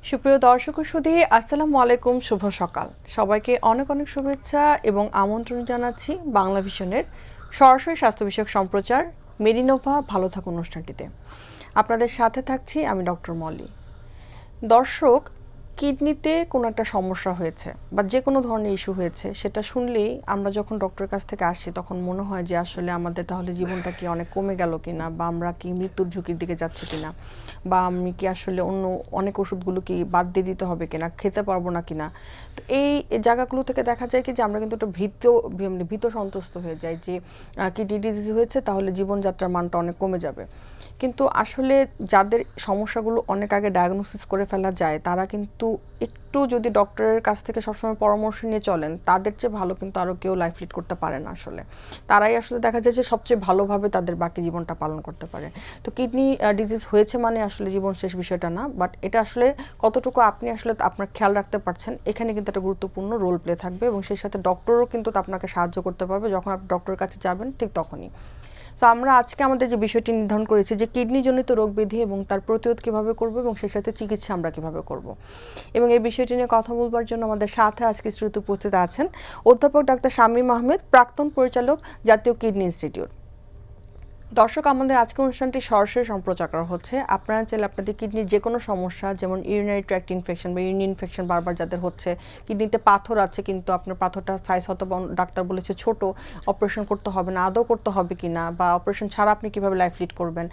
সুপ্রিয় দর্শক ও সুধী, আসসালামু আলাইকুম, শুভ সকাল। সবাইকে অনেক অনেক শুভেচ্ছা এবং আমন্ত্রণ জানাচ্ছি বাংলা ভিশনের সরাসরি স্বাস্থ্য বিষয়ক সম্প্রচার মেডিনোভা ভালো থাকুন অনুষ্ঠানটিতে। আপনাদের সাথে থাকছি আমি ডক্টর মলি। দর্শক, কিডনিতে কোনো একটা সমস্যা হয়েছে বা যে কোনো ধরনের ইস্যু হয়েছে, সেটা শুনলেই আমরা যখন ডক্টরের কাছ থেকে আসি তখন মনে হয় যে আসলে আমাদের তাহলে জীবনটা কি অনেক কমে গেল কিনা, বা আমরা কি মৃত্যুর ঝুঁকির দিকে যাচ্ছি কিনা, বা আমি কি আসলে অন্য অনেক ওষুধগুলো কি বাদ দিয়ে দিতে হবে কিনা, খেতে পারবো না কিনা। তো এই জায়গাগুলো থেকে দেখা যায় কি যে আমরা কিন্তু একটা ভীত সন্ত্রস্ত হয়ে যাই যে কিডনি ডিজিজ হয়েছে তাহলে জীবনযাত্রার মানটা অনেক কমে যাবে। কিন্তু আসলে যাদের সমস্যাগুলো অনেক আগে ডায়াগনোসিস করে ফেলা যায়, তারা কিন্তু একটু যদি ডক্টরের কাছ থেকে সবসময় পরামর্শ নিয়ে চলেন, তাদের চেয়ে ভালো কিন্তু আরও কেউ লাইফ লিড করতে পারে না। আসলে তারাই আসলে দেখা যায় যে সবচেয়ে ভালোভাবে তাদের বাকি জীবনটা পালন করতে পারে। তো কিডনি ডিজিজ হয়েছে মানে আসলে জীবন শেষ বিষয়টা না, বাট এটা আসলে কতটুকু আপনি আসলে আপনার খেয়াল রাখতে পারছেন, এখানে কিন্তু একটা গুরুত্বপূর্ণ রোল প্লে থাকবে, এবং সেই সাথে ডক্টরও কিন্তু আপনাকে সাহায্য করতে পারবে যখন আপনি ডক্টরের কাছে যাবেন, ঠিক তখনই। তো আমরা আজকে আমাদের যে বিষয়টি নির্ধারণ করেছি যে কিডনি জনিত রোগ ব্যাধি এবং তার প্রতিরোধ কিভাবে করব এবং সেই সাথে চিকিৎসা আমরা কিভাবে করব, এবং এই বিষয়টি নিয়ে কথা বলবার জন্য আমাদের সাথে আজকে স্টুডিওতে উপস্থিত আছেন অধ্যাপক ডাক্তার শামীম আহমেদ, প্রাক্তন পরিচালক, জাতীয় কিডনি ইনস্টিটিউট। দর্শক, আমাদের আজকের অনুষ্ঠানটি সরাসরি সম্প্রচার করা হচ্ছে। আপনারা চাইলে আপনাদের কিডনির যে কোনো সমস্যা, যেমন ইউরিনারি ট্র্যাক্ট ইনফেকশন বা ইউরিন ইনফেকশন বারবার যাদের হচ্ছে, কিডনিতে পাথর আছে কিন্তু আপনার পাথরটা সাইজ হয়তো ডাক্তার বলেছে ছোট, অপারেশন করতে হবে না, আদৌ করতে হবে কিনা, বা অপারেশন ছাড়া আপনি কিভাবে লাইফ লিড করবেন,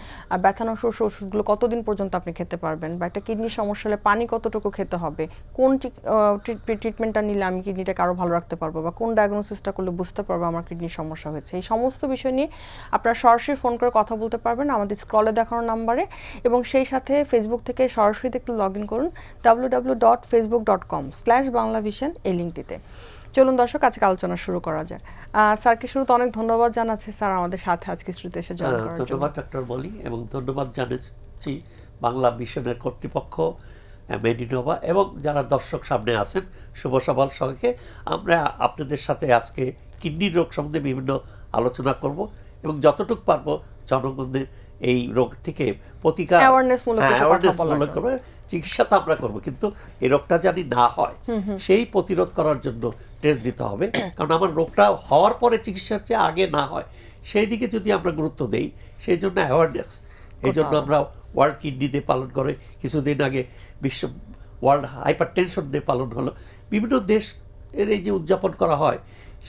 ব্যথানাশক ওষুধগুলো কতদিন পর্যন্ত আপনি খেতে পারবেন, বা একটা কিডনির সমস্যা হলে পানি কতটুকু খেতে হবে, কোন ট্রিটমেন্টটা নিলে আমি কিডনিটাকে আরও ভালো রাখতে পারবো, বা কোন ডায়াগনোসিসটা করলে বুঝতে পারবো আমার কিডনির সমস্যা হয়েছে, এই সমস্ত বিষয় নিয়ে আপনারা সরাসরি ফোন করে কথা বলতে পারবেন আমাদের স্ক্রলে দেখানো নাম্বারে, এবং সেই সাথে ফেসবুক থেকে সরাসরি দেখতে লগ ইন করুন www.facebook.com/banglavision এই লিঙ্কটিতে। চলুন দর্শক, আজকে আলোচনা শুরু করা যায়। স্যারকে শুরুতে অনেক ধন্যবাদ জানাচ্ছি, স্যার আমাদের সাথে আজকে স্টুডিওতে এসে জয়েন করার জন্য। ধন্যবাদ ডক্টর মলি, এবং ধন্যবাদ জানাচ্ছি বাংলা মিশনের কর্তৃপক্ষ, মেডিনোভা, এবং যারা দর্শক সামনে আছেন। শুভ সকাল সবাইকে। আমরা আপনাদের সাথে আজকে কিডনির রোগ সম্বন্ধে বিভিন্ন আলোচনা করব, এবং যতটুকু পারবো জনগণদের এই রোগ থেকে প্রতিকার অ্যাওয়ারনেসমূলক করবে। চিকিৎসা তো আমরা করবো, কিন্তু এই রোগটা জানি না হয় সেই প্রতিরোধ করার জন্য টেস্ট দিতে হবে। কারণ আমার রোগটা হওয়ার পরে চিকিৎসার চেয়ে আগে না হয়, সেই দিকে যদি আমরা গুরুত্ব দেই, সেই জন্য অ্যাওয়ারনেস, এই জন্য আমরা ওয়ার্ল্ড কিডনি ডে পালন করে, কিছুদিন আগে বিশ্ব ওয়ার্ল্ড হাইপার টেনশন ডে পালন হলো। বিভিন্ন দেশ এর এই যে উদযাপন করা হয়,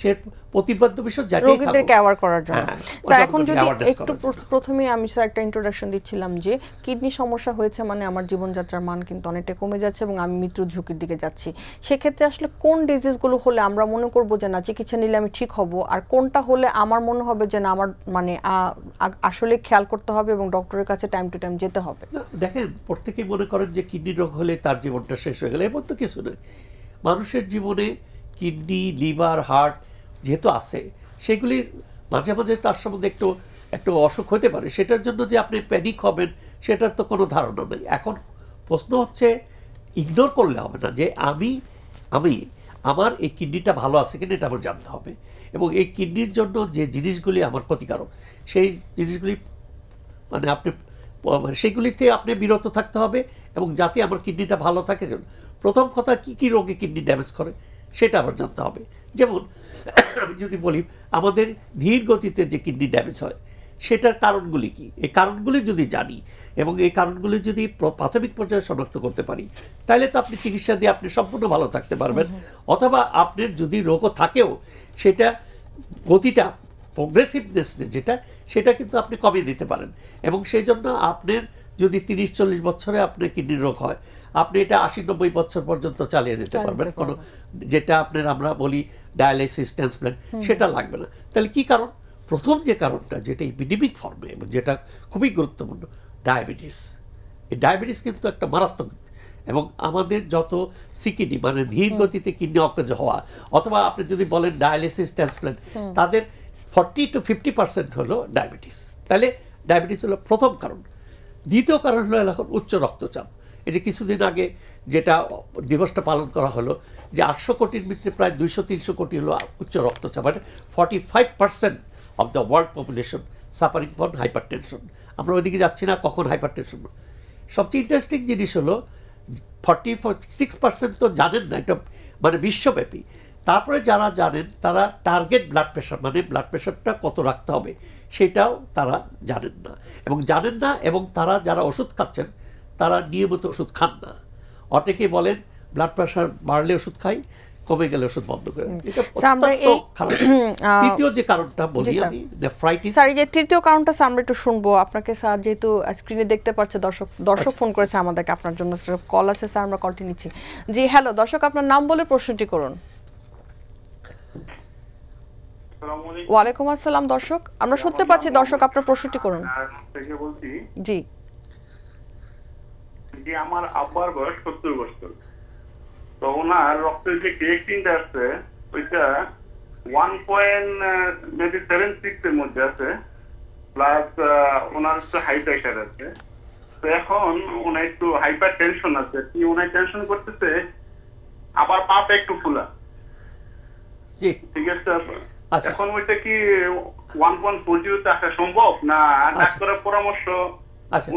সে প্রতিপাদ্য বিষয় রোগীদেরকে অ্যাওয়ার করার জন্য। স্যার, এখন যদি একটু প্রথমে আমি স্যার একটা ইন্ট্রোডাকশন দিচ্ছিলাম যে কিডনি সমস্যা হয়েছে মানে আমার জীবনযাত্রার মান কিন্তু অনেকটা কমে যাচ্ছে এবং আমি মৃত্যুর ঝুঁকির দিকে যাচ্ছি। সেক্ষেত্রে আসলে কোন ডিজিজগুলো হলে আমরা মনে করব যে না, চিকিৎসা নিলে আমি ঠিক হব, আর কোনটা হলে আমার মনে হবে যে না, আমার মানে আসলে খেয়াল করতে হবে এবং ডক্টরের কাছে টাইম টু টাইম যেতে হবে? দেখেন, প্রত্যেকেই মনে করেন যে কিডনি রোগ হলে তার জীবনটা শেষ হয়ে গেলে, এমন তো কিছু নয়। মানুষের জীবনে কিডনি, লিভার, হার্ট যেহেতু আছে, সেগুলির মাঝে মাঝে তার সম্বন্ধে একটু একটু অসুখ হতে পারে। সেটার জন্য যে আপনি প্যানিক হবেন, সেটার তো কোনো ধারণা নেই। এখন প্রশ্ন হচ্ছে, ইগনোর করলে হবে না যে আমি আমার এই কিডনিটা ভালো আছে কিনা এটা আমার জানতে হবে, এবং এই কিডনির জন্য যে জিনিসগুলি আমার ক্ষতিকারক, সেই জিনিসগুলি মানে আপনি সেগুলিতে আপনি বিরত থাকতে হবে, এবং যাতে আমার কিডনিটা ভালো থাকে। প্রথম কথা, কি কি রোগে কিডনি ড্যামেজ করে সেটা আবার জানতে হবে। যেমন আমি যদি বলি, আমাদের ধীর গতিতে যে কিডনি ড্যামেজ হয়, সেটার কারণগুলি কি, এই কারণগুলি যদি জানি এবং এই কারণগুলি যদি প্রাথমিক পর্যায়ে শনাক্ত করতে পারি, তাহলে তো আপনি চিকিৎসা দিয়ে আপনি সম্পূর্ণ ভালো থাকতে পারবেন। অথবা আপনার যদি রোগও থাকেও, সেটা গতিটা, প্রোগ্রেসিভনেস যেটা, সেটা কিন্তু আপনি কমিয়ে দিতে পারেন। এবং সেই জন্য আপনার যদি 30-40 বছরে আপনার কিডনির রোগ হয়, আপনি এটা 80-90 বছর পর্যন্ত চালিয়ে দিতে পারবেন। কোনো যেটা আপনার আমরা বলি ডায়ালাইসিস, ট্রান্সপ্ল্যান্ট, সেটা লাগবে না। তাহলে কি কারণ? প্রথম যে কারণটা, যেটা এপিডেমিক ফর্মে এবং যেটা খুবই গুরুত্বপূর্ণ, ডায়াবেটিস। এই ডায়াবেটিস কিন্তু একটা মারাত্মক, এবং আমাদের যত সিকিডনি মানে ধীর গতিতে কিডনি অকেজ হওয়া, অথবা আপনি যদি বলেন ডায়ালাইসিস, ট্রান্সপ্ল্যান্ট, তাদের 40-50% হলো ডায়াবেটিস। তাহলে ডায়াবেটিস হলো প্রথম কারণ। দ্বিতীয় কারণ হলো এখন উচ্চ রক্তচাপ। এই যে কিছুদিন আগে যেটা দিবসটা পালন করা হলো, যে 800 কোটির ভিতরে প্রায় 200-300 কোটি হলো উচ্চ রক্তচাপ, মানে 45% of the world population suffering from hyper tension. আমরা ওইদিকে যাচ্ছি না, কখন হাইপার টেনশন। সবচেয়ে ইন্টারেস্টিং জিনিস হলো 46% তো জানেন না, এটা মানে বিশ্বব্যাপী। তারপরে যারা জানেন তারা টার্গেট ব্লাড প্রেশার, মানে ব্লাড প্রেশারটা কত রাখতে হবে সেটাও তারা জানেন না, এবং তারা যারা ওষুধ খাচ্ছেন তারা নিয়মিত ওষুধ খান না। অনেকে বলেন ব্লাড প্রেশার বাড়লে ওষুধ খাই, কমে গেলে ওষুধ বন্ধ করে। এটা অত্যন্ত খারাপ। তৃতীয় যে কারণটা বলি আমি, নেফ্রাইটিস। স্যার, যে তৃতীয় কারণটা আমরা একটু শুনবো আপনাকে স্যার, যেহেতু স্ক্রিনে দেখতে পাচ্ছে দর্শক ফোন করেছে আমাদেরকে, আপনার জন্য কল আছে স্যার, আমরা কলটি নিচ্ছি। জি হ্যালো দর্শক, আপনার নাম বলে প্রশ্নটি করুন। ওয়ালাইকুম আসসালাম দর্শক, আমরা শুনতে পাচ্ছি দর্শক, আপনার প্রশ্নটি করুন। জি জি, আমার আব্বার বয়স 70 বছর। তো ওনার রক্তের যে ক্রিয়েটিনটা আছে ওইটা 1.76 এর মধ্যে আছে, প্লাস ওনার একটু হাই প্রেশার আছে। তো এখন ওনার একটু হাইপার টেনশন আছে, কি ওনার টেনশন করতেছে, আবার পাটা একটু ফুলা। জি, ঠিক আছে। আচ্ছা। এখন ওইটা কি 1.40 তে আসা সম্ভব, না ডাক্তারের পরামর্শ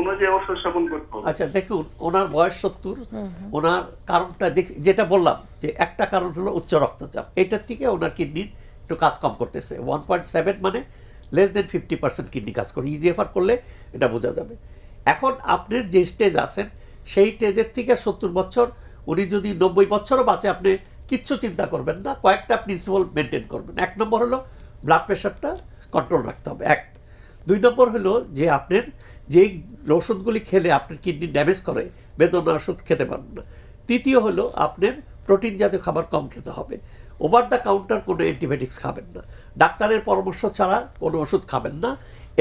অনুযায়ী ওষুধ সেবন করতে হবে? আচ্ছা, দেখুন ওনার বয়স 70, ওনার কারণটা যেটা বললাম যে একটা কারণ হলো উচ্চ রক্তচাপ, এটার থেকে ওনার কিডনির একটু কাজ কম করতেছে। 1.7 মানে <50% কিডনি কাজ করে। ইজিএফআর করলে এটা বোঝা যাবে। এখন আপনার যে স্টেজ আছেন সেই স্টেজের থেকে 70 বছর, উনি যদি 90 বছরও বাঁচে আপনি কিচ্ছু চিন্তা করবেন না, কয়েকটা প্রিন্সিপাল মেনটেন করবেন। 1 নম্বর হলো ব্লাড প্রেশারটা কন্ট্রোল রাখতে হবে, 1। 2 নম্বর হলো যে আপনার যেই ওষুধগুলি খেলে আপনার কিডনি ড্যামেজ করে বেদনা ওষুধ খেতে পারবেন না। তৃতীয় হলো আপনার প্রোটিন জাতীয় খাবার কম খেতে হবে। ওভার দ্য কাউন্টার কোনো অ্যান্টিবায়োটিক্স খাবেন না, ডাক্তারের পরামর্শ ছাড়া কোনো ওষুধ খাবেন না,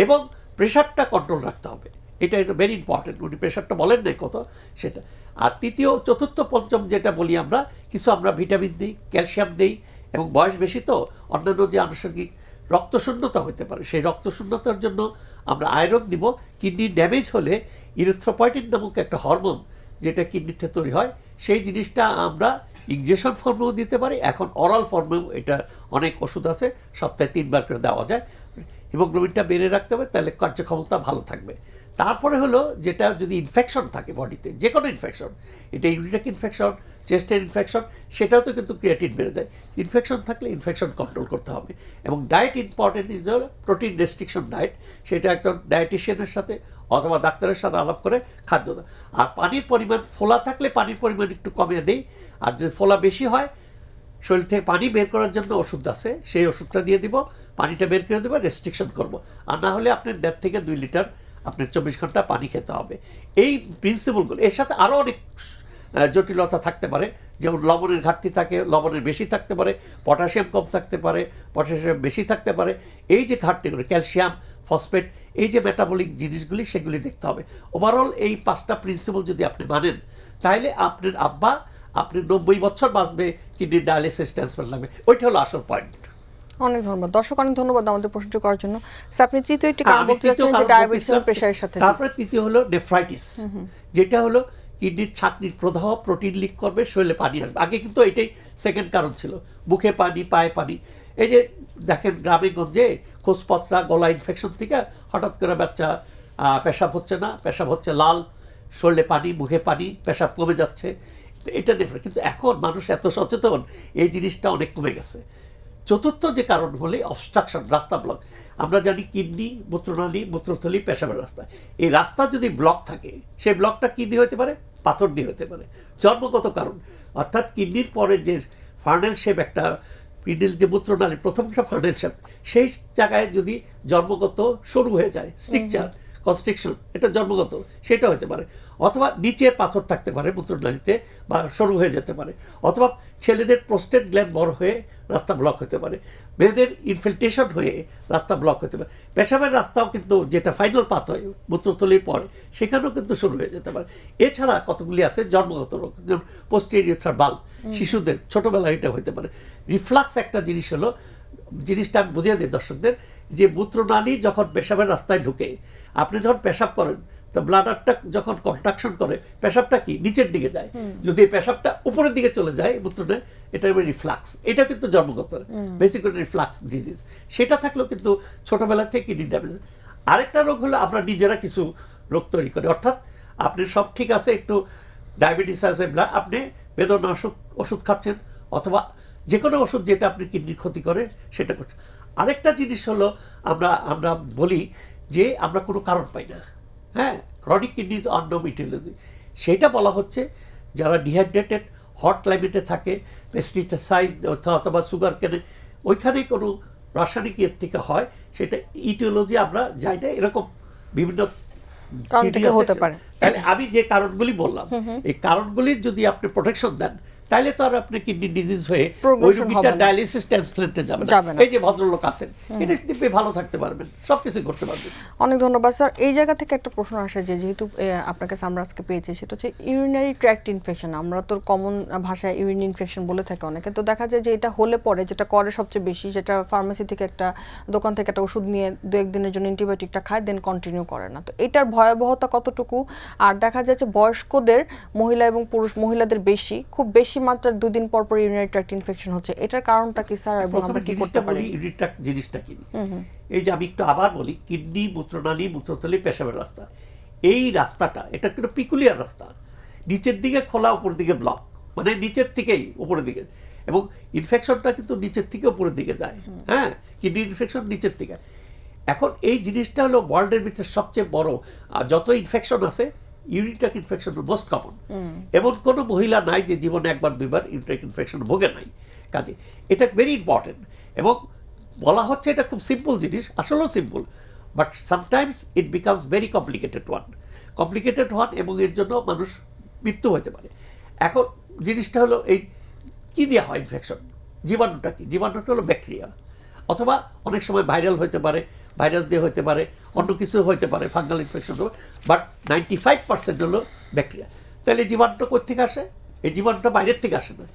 এবং প্রেশারটা কন্ট্রোল রাখতে হবে। এটা ভেরি ইম্পর্টেন্ট। উনি প্রেশারটা বলেন নাই কত সেটা। আর তৃতীয়, চতুর্থ, পঞ্চম যেটা বলি আমরা, কিছু আমরা ভিটামিন দিই, ক্যালসিয়াম দিই, এবং বয়স বেশি তো অন্যান্য যে আনুষঙ্গিক রক্তশূন্যতা হতে পারে, সেই রক্তশূন্যতার জন্য আমরা আয়রন দিব। কিডনি ড্যামেজ হলে ইরিথ্রোপয়েটিন নামক একটা হরমোন যেটা কিডনিতে তৈরি হয়, সেই জিনিসটা আমরা ইনজেকশন ফর্মেও দিতে পারি, এখন অরাল ফর্মেও এটা অনেক ওষুধ আছে, সপ্তাহে 3 বার করে দেওয়া যায়। হিমোগ্লোবিনটা বেড়ে রাখতে হবে, তাহলে কার্যক্ষমতা ভালো থাকবে। তারপরে হলো যেটা যদি ইনফেকশন থাকে বডিতে, যে কোনো ইনফেকশন, এটা ইউরিনারি ইনফেকশন, চেস্টের ইনফেকশন, সেটাও তো কিন্তু ক্রিয়েটিন বেড়ে যায়। ইনফেকশন থাকলে ইনফেকশন কন্ট্রোল করতে হবে। এবং ডায়েট ইম্পর্টেন্ট ইজ হলো প্রোটিন রেস্ট্রিকশন ডায়েট, সেটা একটা ডায়েটিশিয়ানের সাথে অথবা ডাক্তারের সাথে আলাপ করে খাদ্য দেয়। আর পানির পরিমাণ, ফোলা থাকলে পানির পরিমাণ একটু কমিয়ে দেই, আর যদি ফোলা বেশি হয় শরীর থেকে পানি বের করার জন্য ওষুধ আছে, সেই ওষুধটা দিয়ে দিব, পানিটা বের করে দেবো, রেস্ট্রিকশন করব। আর না হলে আপনার 1.5 থেকে 2 লিটার আপনার 24 ঘন্টা পানি খেতে হবে। এই প্রিন্সিপালগুলো, এর সাথে আরও অনেক জটিলতা থাকতে পারে, যেমন লবণের ঘাটতি থাকে, লবণের বেশি থাকতে পারে, পটাশিয়াম কম থাকতে পারে, পটাশিয়াম বেশি থাকতে পারে। এই যে ঘাটতিগুলো, ক্যালসিয়াম, ফসফেট, এই যে মেটাবলিক জিনিসগুলি, সেগুলি দেখতে হবে। ওভারঅল এই 5টা প্রিন্সিপাল যদি আপনি মানেন, তাহলে আপনার আব্বা আপনি 90 বছর বাঁচবে, কিডনি ডায়ালিসিস ট্রান্সফার লাগবে। ওইটা হলো আসল পয়েন্ট। অনেক ধন্যবাদ দর্শক, অনেক ধন্যবাদ আমাদের প্রশ্নটি করার জন্য। স্যার, আপনি তৃতীয় একটি কারণ বলতে চাচ্ছেন যে ডায়াবেটিস এবং প্রেশারের সাথে। তারপরে তৃতীয় হলো নেফ্রাইটিস, যেটা হলো কিডনির ছাকনির প্রদাহ, প্রোটিন লিক করবে, শরীরে পানি আসবে। আগে কিন্তু এটাই সেকেন্ড কারণ ছিল, মুখে পানি, পায়ে পানি। এই যে দেখেন গ্রামে গঞ্জে খোঁজপত্রা, গলা ইনফেকশন থেকে হঠাৎ করে বাচ্চা পেশাব হচ্ছে না, পেশাব হচ্ছে লাল, শরীরে পানি, মুখে পানি, পেশাব কমে যাচ্ছে। এটা নেফ্রাইটিস। কিন্তু এখন মানুষ এত সচেতন, এই জিনিসটা অনেক কমে গেছে। চতুর্থ যে কারণ হলে অবস্ট্রাকশন, রাস্তা ব্লক। আমরা জানি কিডনি, মূত্রনালী, মূত্রথলি, পেশাবের রাস্তা, এই রাস্তা যদি ব্লক থাকে, সেই ব্লকটা কী দিয়ে হতে পারে? পাথর দিয়ে হতে পারে। জন্মগত কারণ, অর্থাৎ কিডনির পরে যে ফার্নেল শেপ, একটা কিডনির যে মূত্রনালী প্রথম ফার্নেল শেপ, সেই জায়গায় যদি জন্মগত সরু হয়ে যায়, স্ট্রিকচার, কনস্ট্রিকশন, এটা জন্মগত, সেটা হতে পারে। অথবা নিচে পাথর থাকতে পারে মূত্রনালীতে, বা সরু হয়ে যেতে পারে। অথবা ছেলেদের প্রোস্টেট গ্ল্যান্ড বড় হয়ে রাস্তা ব্লক হতে পারে, মেয়েদের ইনফিল্ট্রেশন হয়ে রাস্তা ব্লক হতে পারে। পেশাবের রাস্তাও কিন্তু, যেটা ফাইনাল পাথ হয় মূত্রথলির পরে, সেখানেও কিন্তু শুরু হয়ে যেতে পারে। এছাড়া কতগুলি আছে জন্মগত রোগ, যেমন পোস্টেরিয়র বাল্ব, শিশুদের ছোটোবেলায় এটা হতে পারে। রিফ্লাক্স একটা জিনিস হলো, জিনিসটা আমি বুঝিয়ে দিই দর্শকদের, যে মূত্রনালী যখন পেশাবের রাস্তায় ঢুকে, আপনি যখন পেশাব করেন, তো ব্লাডারটা যখন কন্ট্রাকশন করে, পেশাবটা কি নিচের দিকে যায়। যদি পেশাবটা উপরের দিকে চলে যায় মূত্রনালী, এটা রিফ্লাক্স। এটা কিন্তু জন্মগত, বেসিক্যালি রিফ্লাক্স ডিজিজ। সেটা থাকলেও কিন্তু ছোটোবেলা থেকে কিডনি ড্যামেজ। আরেকটা রোগ হলো আমরা নিজেরা কিছু রোগ তৈরি করি, অর্থাৎ আপনি সব ঠিক আছে, একটু ডায়াবেটিস আছে, আপনি বেদনা ওষুধ খাচ্ছেন, অথবা যে কোনো ওষুধ যেটা আপনি কিডনির ক্ষতি করে সেটা করছেন। আরেকটা জিনিস হলো আমরা বলি যে আমরা কোনো কারণ পাই না, হ্যাঁ, ক্রনিক কিডনিজ আননোন ইটিওলজি। সেটা বলা হচ্ছে যারা ডিহাইড্রেটেড, হট ক্লাইমেটে থাকে, পেস্টিসাইড অথবা সুগার কেনে, ওইখানে কোনো রাসায়নিক ইয়ের থেকে হয়, সেটা ইটিওলজি আমরা যাই না, এরকম বিভিন্ন কারণ theory থেকে আছে। হতে পারে। তাহলে আমি যে কারণগুলি বললাম, এই কারণগুলির যদি আপনি প্রোটেকশন দেন, তাহলে তো আর আপনি কিডনি ডিজিজ হয়ে ওই Progression রোগীটা হবে না। ডায়ালিসিস ট্রান্সপ্লান্টে যাবে যাবে না। না। এই যে ভদ্রলোক আছেন, এটা দিব্যে ভালো থাকতে পারবেন, সবকিছু করতে পারবেন। অনেক ধন্যবাদ স্যার। এই জায়গা থেকে একটা প্রশ্ন আসে যে যেহেতু আপনার কাছে আমরা আজকে পেয়েছি, সেটা হচ্ছে ইউরিনারি ট্র্যাক্ট ইনফেকশন। আমরা তো কমন ভাষায় ইউরিন ইনফেকশন বলে থাকি অনেকে। তো দেখা যায় যে এটা হলে পরে যেটা করে সবচেয়ে বেশি, যেটা ফার্মেসি থেকে একটা দোকান থেকে একটা ওষুধ নিয়ে 2-1 দিনের জন্য অ্যান্টিবায়োটিকটা খায়, দেন কন্টিনিউ করে না। তো এটার ভয়াবহতা কতটুকু? আর দেখা যাচ্ছে বয়স্কদের, মহিলা এবং পুরুষ, মহিলাদের বেশি, খুব বেশি মাত্রার 2 দিন পর পর ইউরিনারি ট্র্যাক্ট ইনফেকশন হচ্ছে। এটার কারণটা কি স্যার, এবং আমরা প্রথমে কি করতে জিনিসটা পারি? বলি, ইউরিন ট্র্যাক্ট জিনিসটা কি। এই যে আমি একটু আবার বলি, কিডনি, মূত্রনালী, মূত্রথলি, পেশাবের রাস্তা, এই রাস্তাটা এটা একটা পিকুলিয়ার রাস্তা, নিচের দিকে খোলা, উপর দিকে ব্লক, মানে নিচের থেকেই উপরের দিকে, এবং ইনফেকশনটা কিন্তু নিচের থেকে উপরের দিকে যায়। হ্যাঁ, কিডনি ইনফেকশন নিচের থেকে। এখন এই জিনিসটা হলো ওয়ার্ল্ডের ভিতরে সবচেয়ে বড়, যত ইনফেকশন আছে urine tract infection most common. এমন কোনো মহিলা নাই যে জীবনে একবার দুইবার ইউরিন ট্র্যাক্ট ইনফেকশন ভোগে নাই। কাজে এটা ভেরি ইম্পর্টেন্ট, এবং বলা হচ্ছে এটা খুব সিম্পল জিনিস, আসলেও simple, but sometimes it becomes very complicated one, এবং এর জন্য মানুষ মৃত্যু হতে পারে। এখন জিনিসটা হলো এই কী দিয়ে হয় ইনফেকশন, জীবাণুটা কি? জীবাণুটা হলো ব্যাকটেরিয়া, অথবা অনেক সময় ভাইরাল হতে পারে, ভাইরাস দিয়ে হতে পারে, অন্য কিছু হতে পারে, ফাঙ্গাল ইনফেকশন হবে, বাট 95% হলো ব্যাকটেরিয়া। তাহলে জীবাণুটা কোথেকে আসে? এই জীবাণুটা বাইরের থেকে আসে না,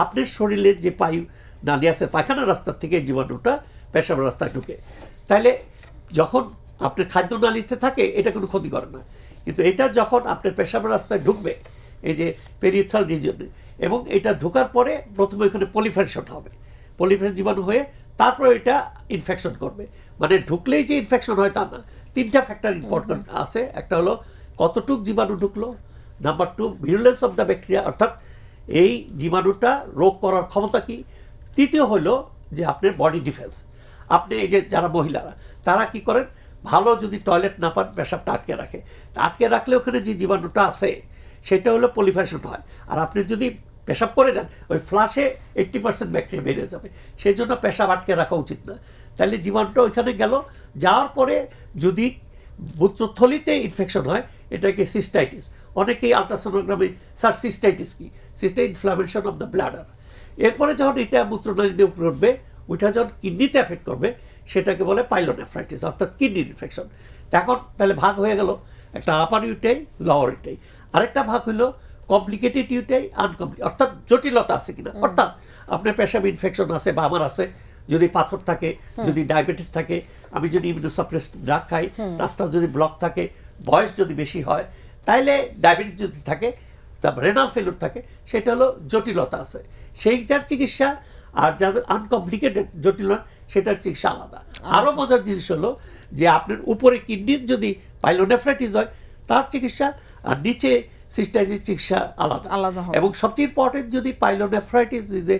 আপনার শরীরের যে পায়ু নালী আছে, পায়খানা রাস্তার থেকে এই জীবাণুটা পেশাব রাস্তায় ঢুকে। তাহলে যখন আপনার খাদ্য নালীতে থাকে এটা কোনো ক্ষতি করে না, কিন্তু এটা যখন আপনার পেশাবের রাস্তায় ঢুকবে, এই যে পেরিথ্রাল রিজনে, এবং এটা ঢোকার পরে প্রথমে এখানে পলিফারেশন হবে, পলিফারেশন জীবাণু হয়ে তারপরে এটা ইনফেকশন করবে। মানে ঢুকলেই যে ইনফেকশন হয় তা না, 3টা ফ্যাক্টর ইম্পর্টেন্ট আছে। একটা হলো কতটুক জীবাণু ঢুকলো, নাম্বার 2 ভিরুলেন্স অফ দ্য ব্যাকটেরিয়া, অর্থাৎ এই জীবাণুটা রোগ করার ক্ষমতা কি, তৃতীয় হলো যে আপনার বডি ডিফেন্স। আপনি এই যে যারা মহিলারা, তারা কি করেন, ভালো যদি টয়লেট না পান, পেশাবটা আটকে রাখে, আটকে রাখলে ওখানে যে জীবাণুটা আছে সেটা হলো পলিফারেশন হয়। আর আপনি যদি পেশাব করে দেন, ওই ফ্লাশে 80% ব্যাকটেরিয়া বেড়ে যাবে, সেই জন্য পেশাব আটকে রাখা উচিত না। তাহলে জীবাণুটা ওইখানে গেল, যাওয়ার পরে যদি মূত্রথলিতে ইনফেকশন হয়, এটাকে সিস্টাইটিস। অনেকেই আলট্রাসোনোগ্রামে স্যার সিস্টাইটিস কি, সিস্টা ইনফ্লামেশন অফ দ্য ব্লাডার। এরপরে যখন এটা মূত্রনালীতে উপরে উঠবে, ওইটা যখন কিডনিতে এফেক্ট করবে, সেটাকে বলে পাইলোনেফ্রাইটিস, অর্থাৎ কিডনির ইনফেকশন। এখন তাহলে ভাগ হয়ে গেল, একটা আপার ইউটাই, লোয়ার ইউটাই। আরেকটা ভাগ হলো কমপ্লিকেটেড ইউটাই, আনকমপ্লিকেটেড, অর্থাৎ জটিলতা আছে কিনা, অর্থাৎ আপনার পেশাব ইনফেকশন আছে বা আমার আছে, যদি পাথর থাকে, যদি ডায়াবেটিস থাকে, আমি যদি ইমিউনোসাপ্রেসড ড্রাগ খাই, রাস্তা যদি ব্লক থাকে, বয়স যদি বেশি হয়, তাইলে ডায়াবেটিস যদি থাকে, তারপর রেনাল ফেলুর থাকে, সেটা হলো জটিলতা আছে, সেইটার চিকিৎসা। আর যাদের আনকমপ্লিকেটেড জটিল, সেটার চিকিৎসা আলাদা। আরও মজার জিনিস হলো যে আপনার উপরে কিডনির যদি পাইলোনেফ্রাইটিস হয়, তার চিকিৎসা, আর নিচে সিস্টাইটিস চিকিৎসা আলাদা। এবং সবচেয়ে ইম্পর্টেন্ট, যদি পাইলোনেফ্রাইটিস যে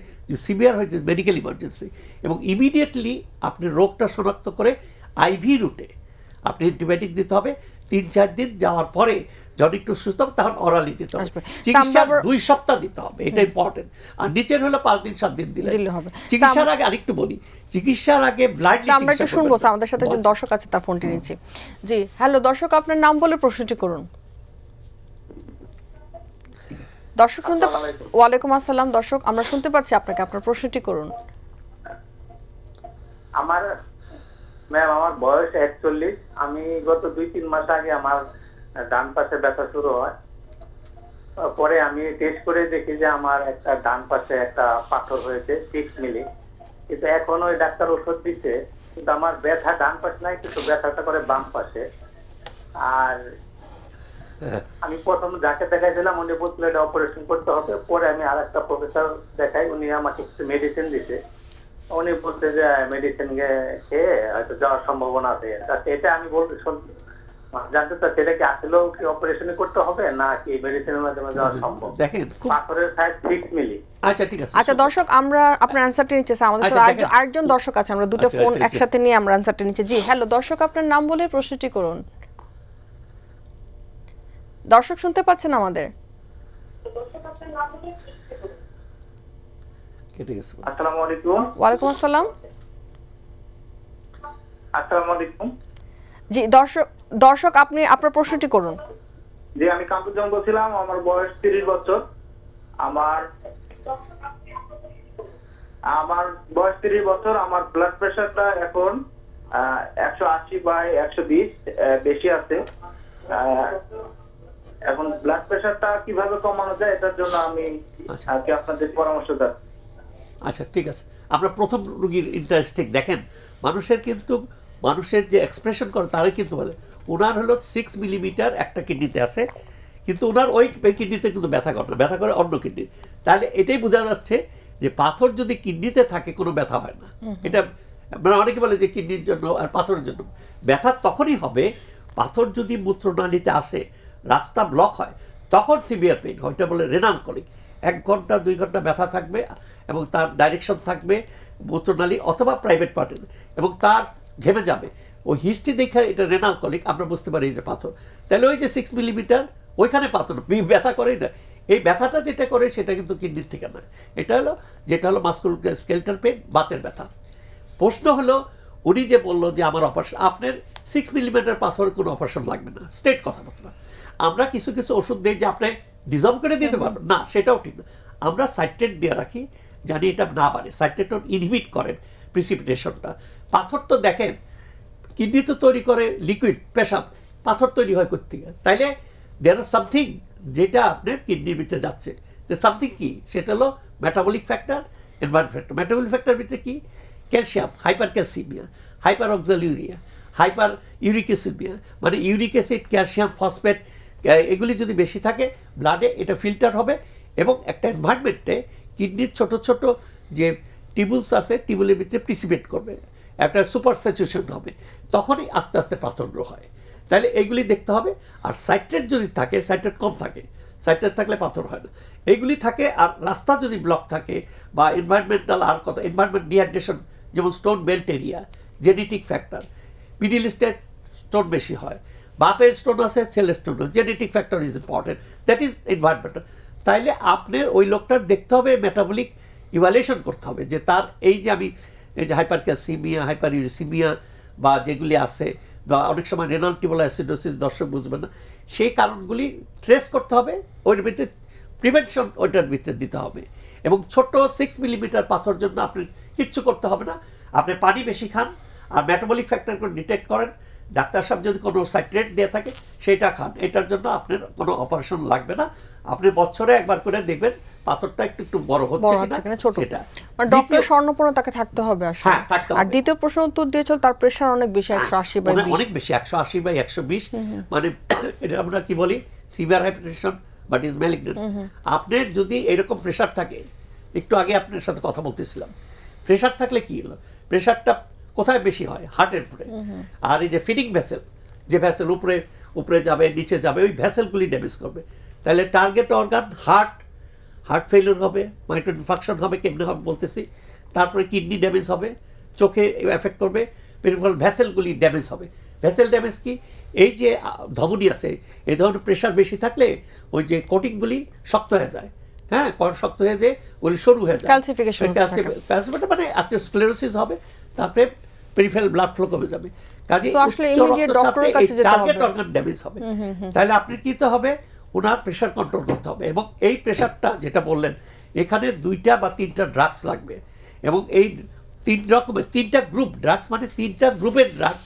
সিভিয়ার হয়েছে, মেডিকেল ইমার্জেন্সি, এবং ইমিডিয়েটলি আপনি রোগটা শনাক্ত করে আইভি রুটে আপনি অ্যান্টিবায়োটিক দিতে হবে। 3-4 দিন যাওয়ার পরে যখন একটু সুস্থ হবে, তখন অরালি দিতে হবে। চিকিৎসা 2 সপ্তাহ দিতে হবে, এটা ইম্পর্টেন্ট। আর নিচের হলো 5 দিন 7 দিন দিলে হবে। চিকিৎসার আগে আরেকটু বলি, চিকিৎসার আগে ব্লাইন্ডলি আমরা একটু শুনবো, আমাদের সাথে একজন দর্শক আছে, তার ফোনটি নিচ্ছি। জি, হ্যালো দর্শক, আপনার নাম বলে প্রশ্নটি করুন। দর্শক শুনতে, ওয়ালাইকুম আসসালাম দর্শক, আমরা শুনতে পাচ্ছি আপনাকে, আপনার প্রশ্নটি করুন। আমার বয়স 41, আমি গত 2-3 মাস আগে আমার ডান পাশে ব্যথা শুরু হয়, পরে আমি টেস্ট করে দেখি যে আমার একটা ডান পাশে একটা পাথর হয়েছে 6 মিলি, কিন্তু এখন ওই ডাক্তার ওষুধ দিচ্ছে, কিন্তু আমার ব্যথা ডান পাশে নাই, কিন্তু ব্যথাটা করে বাম পাশে। আর আমি প্রথম যাকে দেখাইছিলাম উনি বলছিল এটা অপারেশন করতে হবে, পরে আমি আর একটা প্রফেসর দেখাই, উনি আমাকে কিছু মেডিসিন দিতে, উনি বলতে যে মেডিসিন খেয়ে হয়তো যাওয়ার সম্ভাবনা আছে। এটা আমি জানতে চাচ্ছি এটা কি আসলেও কি অপারেশন করতে হবে না কি মেডিসিনের মাধ্যমে যাওয়া সম্ভব? দেখেন খুব পাথরের সাইজ 6 মিলি। আচ্ছা ঠিক আছে। আচ্ছা দর্শক, আমরা আপনার অ্যানসারটা নিচ্ছি। আমাদের সাথে আচ্ছা, দেখেন। আরেকজন দর্শক আছে, আমরা দুটো আচ্ছা, ফোন আচ্ছা, আচ্ছা। একসাথে নিয়ে আমরা অ্যানসারটা নিচ্ছি। জি হ্যালো দর্শক, আপনার নাম বলে প্রশ্নটি করুন। দর্শক শুনতে পাচ্ছেন আমাদের? কেটে গেছে। আসসালামু আলাইকুম। ওয়ালাইকুম আসসালাম। আসসালামু আলাইকুম। জি দর্শক আপনি আপনার প্রশ্নটি করুন। জি, আমি কামরুজ্জামান বলছিলাম। আমার বয়স 30 বছর। আমার বয়স 30 বছর। আমার ব্লাড প্রেশারটা এখন 180/120 বেশি আছে। এখন ব্লাড প্রেশারটা কিভাবে কমানো যায় এটার জন্য আমি আচ্ছা। আজকে আপনাদের পরামর্শ চাচ্ছি। আচ্ছা ঠিক আছে। আপনার প্রথম রোগীর ইন্টারেস্টিং। দেখেন মানুষের যে এক্সপ্রেশন করে তারাই কিন্তু বলে ওনার হলো 6 মিলিমিটার একটা কিডনিতে আছে, কিন্তু ওনার ওই কিডনিতে কিন্তু ব্যথা করে না, ব্যথা করে অন্য কিডনি। তাহলে এটাই বোঝা যাচ্ছে যে পাথর যদি কিডনিতে থাকে কোনো ব্যথা হয় না। এটা মানে অনেকে বলে যে কিডনির জন্য আর পাথরের জন্য ব্যথা তখনই হবে, পাথর যদি মূত্রনালীতে আসে, রাস্তা ব্লক হয়, তখন সিভিয়ার পেইন হয়। এটা বলে রেনাল কলিক। 1 ঘন্টা 2 ঘন্টা ব্যথা থাকবে এবং তার ডাইরেকশন থাকবে মূত্রনালী অথবা প্রাইভেট পার্টে, এবং তার ঘেমে যাবে। ওই হিস্ট্রি দেখে এটা রেনাল কলিক আমরা বুঝতে পারি যে পাথর। তাহলে ওই যে 6 মিলিমিটার ওইখানে পাথর ব্যথা করেই না। এই ব্যথাটা যেটা করে সেটা কিন্তু কিডনির থেকে নয়, এটা হলো যেটা হলো মাস্কুলোস্কেলেটাল পেইন, বাতের ব্যথা। প্রশ্ন হলো উনি যে বললো যে আমার অপারেশন, আপনার 6 মিলিমিটার পাথরের কোনো অপারেশন লাগবে না, স্টেট কথাবার্তা। আমরা কিছু কিছু ওষুধ দিই যে আপনি ডিজলভ করে দিতে পারবেন না, সেটাও ঠিক না। আমরা সাইট্রেট দিয়ে রাখি, জানি এটা না বাড়ে। সাইট্রেট ইনহিবিট করেন প্রিসিপিটেশনটা। পাথর তো দেখেন কিডনি তো তৈরি করে লিকুইড পেশাব, পাথর তৈরি হয় কোত্থেকে? তাইলে দেয়ার আর সামথিং যেটা আপনার কিডনির ভিতরে যাচ্ছে। যে সামথিং কি? সেটা হলো metabolic factor, environment factor. Metabolic factor ভিতরে কি? Calcium, hypercalcaemia, hyperoxaluria, hyperuricaciduria, মানে ইউরিক অ্যাসিড, ক্যালসিয়াম, ফসফেট এগুলি যদি বেশি থাকে ব্লাডে এটা ফিল্টার হবে, এবং একটা এনভায়রনমেন্টে কিডনির ছোট ছোট যে টিবুলস আছে টিবুলের ভিতরে প্রিসিপেট করবে, একটা সুপার স্যাচুরেশন হবে, তখনই আস্তে আস্তে পাথর হয়। তাহলে এইগুলি দেখতে হবে। আর সাইট্রেট যদি থাকে, সাইট্রেট কম থাকে, সাইট্রেট থাকলে পাথর হয় না। এইগুলি থাকে। আর রাস্তা যদি ব্লক থাকে বা এনভায়রনমেন্টাল, আর কথা এনভায়রনমেন্ট ডিহাইড্রেশন, যেমন stone belt area, genetic factor, middle ইস্টের স্টোন বেশি হয়, বাপের স্টোন আছে, ছেলের stone, genetic factor is important, that is environmental. তাইলে আপনার ওই লোকটার দেখতে হবে, মেটাবলিক ইভ্যালুয়েশন করতে হবে যে তার এই যে আমি এই যে হাইপার ক্যালসিমিয়া, হাইপার ইউরিসিমিয়া বা যেগুলি আছে, বা অনেক সময় রেনাল টিউবুলার অ্যাসিডোসিস, দর্শক বুঝবেন না, সেই কারণগুলি ট্রেস করতে হবে, ওইটার ভিতরে প্রিভেনশন ওইটার ভিতরে দিতে হবে। এবং ছোট 6 মিলিমিটার পাথর জন্য আপনি কিচ্ছু করতে হবে না, আপনি পানি বেশি খান আর মেটাবলিক ফ্যাক্টর করে ডিটেক্ট করেন। ডাক্তার সাহেব যদি কোনো সাইট্রেট দিয়ে থাকে সেটা খান, এটার জন্য আপনার কোনো অপারেশন লাগবে না। আপনি বছরে একবার করে দেখবেন পাথরটা একটু একটু বড় হচ্ছে কিনা ছোট। সেটা। মানে ডক্টর স্বর্ণপূর্ণ তাকে থাকতে হবে আসলে। হ্যাঁ, থাকতে হবে। আর দ্বিতীয় প্রশ্ন উত্তর দিয়েছিল তার প্রেশার অনেক বেশি, 180/20। অনেক বেশি, 180/120, মানে এটা আমরা কি বলি severe hypertension but is malignant. আপনার যদি এরকম প্রেশার থাকে, একটু আগে আপনার সাথে কথা বলতেছিলাম, প্রেশার থাকলে কি হলো, প্রেশারটা কোথায় বেশি হয়? হার্টের উপরে। আর এই যে ফিডিং ভেসেল, যে ভেসেল উপরে উপরে যাবে নিচে যাবে, ওই ভেসেলগুলি ড্যামেজ করবে। তাহলে টার্গেট অর্গান হার্ট ফেলিওর হবে, মাইট্রো ইনফাকশন হবে, কেমনে হবে বলতেছি। তারপরে কিডনি ড্যামেজ হবে, চোখে এফেক্ট করবে, পেরিফেরাল ভেসেলগুলি ড্যামেজ হবে। ভেসেল ড্যামেজ কি? এই যে ধমনী আছে, এই ধরনের প্রেশার বেশি থাকলে ওই যে কোটিংগুলি শক্ত হয়ে যায়, হ্যাঁ, শক্ত হয়ে যায়, ওগুলি সরু হয়ে যায়, ক্যালসিফিকেশন মানে আর্টেরিওস্ক্লেরোসিস হবে, তারপরে পেরিফেরাল ব্লাড ফ্লো কমে যাবে। কাজে আসলে ইমিডিয়েট ডক্টরের কাছে যেতে হবে, টার্গেট অর্গান ড্যামেজ হবে। তাহলে আপনি কিতে হবে, ওনার প্রেশার কন্ট্রোল করতে হবে। এবং এই প্রেশারটা যেটা বললেন, এখানে 2টা বা 3টা ড্রাগস লাগবে, এবং এই 3 রকমের 3টা গ্রুপ ড্রাগস, মানে 3টা গ্রুপের ড্রাগ,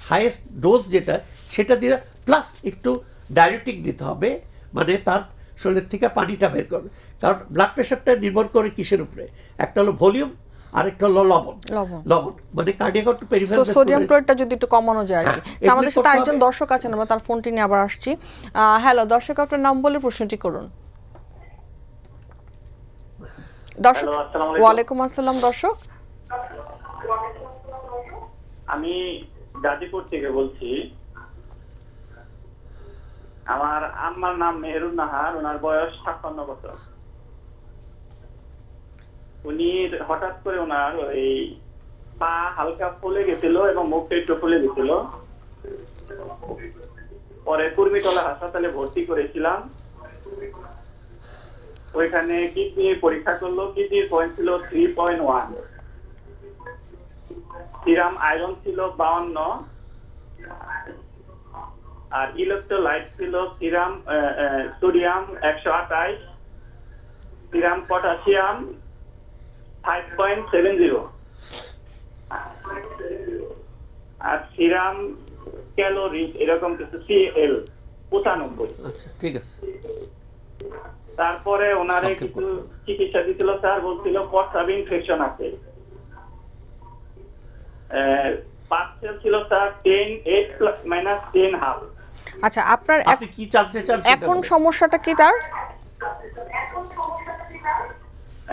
হাইয়েস্ট ডোজ যেটা সেটা দিয়ে, প্লাস একটু ডায়রেটিক দিতে হবে, মানে তার শরীরের থেকে পানিটা বের করবে। কারণ ব্লাড প্রেশারটা নির্ভর করে কিসের উপরে? একটা হলো ভলিউম, আরেকটা হলো লবণ, মানে কার্ডিয়াক টু পেরিফেরাল সোডিয়াম ক্লোরাইডটা যদি একটু কমানো যায় আর কি। আমাদের সাথে আরেকজন দর্শক আছেন, আমরা তার ফোনটি নিয়ে আবার আসছি। হ্যালো দর্শক, আপনার নাম বলে প্রশ্নটি করুন। দর্শক, ওয়ালাইকুম আসসালাম। দর্শক, আমি গাজীপুর থেকে বলছি। আমার আম্মার নাম মেহেরুন নাহার, ওনার বয়স 56 বছর। উনি হঠাৎ করে ওনার ওই পা হালকা ফুলে গেছিল এবং মুখটা একটু ফুলে গেছিল। পরে কুর্মিটোলা হাসপাতালে ভর্তি করেছিলাম। ওইখানে কিডনি পরীক্ষা করলো, কিডনির পয়েন্ট ছিল 3.1, সিরাম আয়রন ছিল 52, আর ইলেকট্রোলাইট ছিল সিরাম সোডিয়াম 128, সিরাম পটাশিয়াম 5.70, আর সিরাম ক্যালোরি এরকম কিছু CL 95। আচ্ছা ঠিক আছে। তারপরে ওনারে সংক্ষেপ কিছু করতে হবে। চিকিৎসা দিছিল, স্যার বলছিল প্রস্রাবে ইনফেকশন আছে। পার্সেল ছিল স্যার 10 8 10 হাফ। আচ্ছা, আপনার আপনি কি জানতে চান সেটা এখন বলুন। সমস্যাটা কি তার?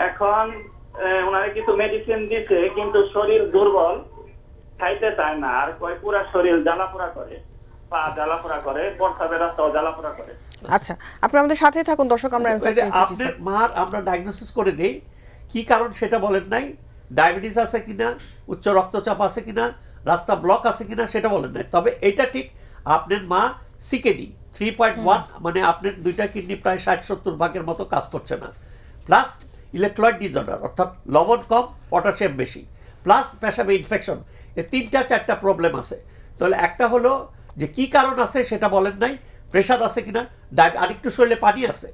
এখন ওনারে কিছু মেডিসিন দিছে, কিন্তু শরীর দুর্বল, খাইতে চায় না, আর কয় পুরা শরীর জ্বালাপোড়া করে, পা জ্বালাপোড়া করে, প্রস্রাবে রাস্তাও জ্বালাপোড়া করে। আচ্ছা, আপনি আমাদের সাথেই থাকুন দর্শক, আমরা অ্যানসার এটা আপনার মার আমরা ডায়াগনোসিস করে দেই, কি কারণ সেটা বলেন নাই। ডায়াবেটিস আছে কিনা, উচ্চ রক্তচাপ আছে কিনা, রাস্তা ব্লক আছে কিনা সেটা বলেন নাই। তবে এটা ঠিক, আপনার মা সিকেডি 3.1, মানে আপনার দুইটা কিডনি প্রায় 60-70 ভাগের মতো কাজ করছে না, প্লাস ইলেকট্রলাইট ডিসঅর্ডার অর্থাৎ লবণ কম, পটাশিয়াম বেশি, প্লাস পেশাবে ইনফেকশন, এই 3-4টা প্রবলেম আছে। তাহলে একটা হলো যে কি কারণ আছে সেটা বলেন নাই, প্রেশার আছে কিনা, আরেকটু শরীরে পানি আছে,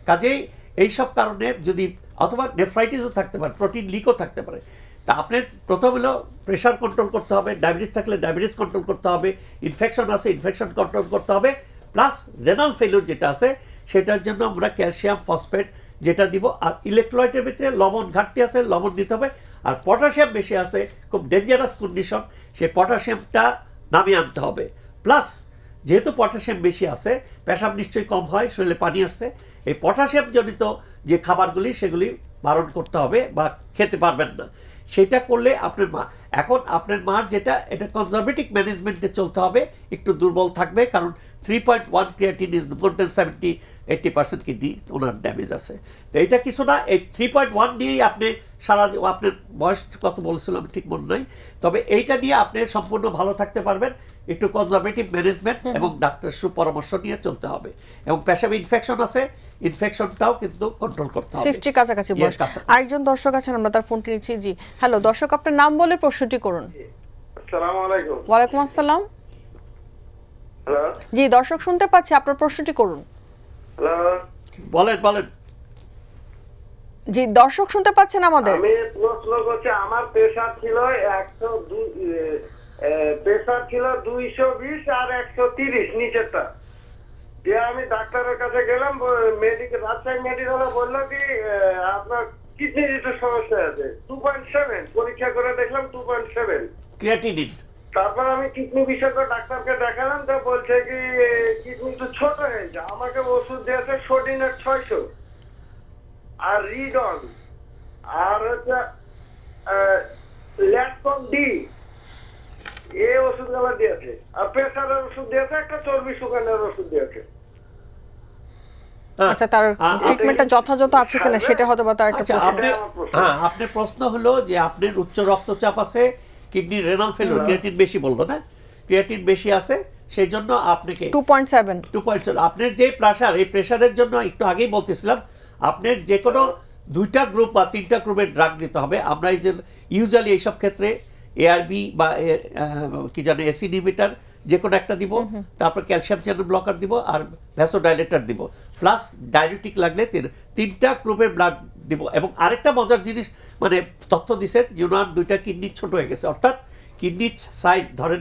কাজেই এইসব কারণে যদি, অথবা নেফ্রাইটিসও থাকতে পারে, প্রোটিন লিকও থাকতে পারে। তা আপনার প্রথম হলো প্রেশার কন্ট্রোল করতে হবে, ডায়াবেটিস থাকলে ডায়াবেটিস কন্ট্রোল করতে হবে, ইনফেকশন আছে ইনফেকশন কন্ট্রোল করতে হবে, প্লাস রেনাল ফেলিউর যেটা আছে সেটার জন্য আমরা ক্যালসিয়াম ফসফেট যেটা দিব, আর ইলেকট্রোলাইটের ভিতরে লবণ ঘাটতি আছে, লবণ দিতে হবে, আর পটাশিয়াম বেশি আছে, খুব ডেঞ্জারাস কন্ডিশন, সেই পটাশিয়ামটা নামিয়ে আনতে হবে। প্লাস যেহেতু পটাশিয়াম বেশি আছে, পেশাব নিশ্চয়ই কম হয়, শরীরে পানি আসছে, এই পটাশিয়াম জনিত যে খাবারগুলি সেগুলি বারণ করতে হবে বা খেতে পারবেন না, সেটা করলে আপনার মা, এখন আপনার মার যেটা, এটা কনজারভেটিভ ম্যানেজমেন্টে চলতে হবে, একটু দুর্বল থাকবে, কারণ 3.1 creatine is more than 70-80% kidney ওনার ড্যামেজ আছে। তো এটা কিছু না, এই 3.1 নিয়েই আপনি সারা, আপনার বয়স কত বলছিলাম ঠিক মনে নাই, তবে এইটা নিয়ে আপনি সম্পূর্ণ ভালো থাকতে পারবেন। একটু কনজারভেটিভ ম্যানেজমেন্ট এবং ডাক্তারের সুপরামর্শ নিয়ে চলতে হবে, এবং পেশাবে ইনফেকশন আছে, ইনফেকশনটাও কিন্তু কন্ট্রোল করতে হবে। 60 কাছাকাছি বয়স। আরেকজন দর্শক আছেন, আমরা তার ফোনটি নিচ্ছি। জি হ্যালো দর্শক, আপনার নাম বলে প্রশ্নটি করুন। আসসালামু আলাইকুম। ওয়ালাইকুম আসসালাম। হ্যালো জি দর্শক শুনতে পাচ্ছি, আপনার প্রশ্নটি করুন। হ্যালো, বলেন বলেন। জি দর্শক শুনতে পাচ্ছেন আমাদের? আমি প্রশ্ন করছি, আমার প্রেসার ছিল 102, প্রেসার ছিল 220 আর 130 নিচেরটা। যে আমি ডাক্তারের কাছে গেলাম, মেডিকেল রাজশাহী মেডিকেলে বললো কি আপনার কিডনির একটু সমস্যা আছে, 2.7 পরীক্ষা করে দেখলাম 2.7। ক্রিয়েটিনিন। তারপর আমি কিডনি বিশেষজ্ঞ ডাক্তারকে দেখালাম, তো বলছে কি কিডনি একটু ছোট হয়েছে, আমাকে ওষুধ দিয়েছে সোডিনের 600 আর রিডন, আর হচ্ছে ল্যাকটন ডি, এই ওষুধগুলো দিয়েছে, আর প্রেসারের ওষুধ দিয়েছে, একটা চর্বি শুকানোর ওষুধ দিয়েছে। আচ্ছা, তার ট্রিটমেন্টটা যথাযথ আছে কিনা সেটা হয়তো বা তার একটা আচ্ছা, প্রশ্ন। আপনি, হ্যাঁ, আপনার প্রশ্ন হলো যে আপনার উচ্চ রক্তচাপ আছে, কিডনি রেনাল ফেলিউর, ক্রিয়েটিন বেশি বলবো না, ক্রিয়েটিন বেশি আছে, সেই জন্য আপনাকে 2.7 আপনার যে প্রেশার, এই প্রেশারের জন্য একটু আগেই বলতেছিলাম, আপনার যে কোনো 2টা গ্রুপ বা 3টা গ্রুপের ড্রাগ দিতে হবে। আমরা এই যে ইউজুয়ালি এইসব ক্ষেত্রে এআরবি বা কি জানে এসি ইনহিবিটর যে কোনো একটা দিব, তারপর ক্যালসিয়াম চ্যানেল ব্লকার দিব, আর ভ্যাসোডাইলেটর দিব, প্লাস ডায়াবেটিক লাগলে 3টা গ্রুপের ব্লাড দিব। এবং আরেকটা মজার জিনিস, মানে তথ্য দিচ্ছেন, ওনার 2টা কিডনি ছোট হয়ে গেছে, অর্থাৎ কিডনির সাইজ ধরেন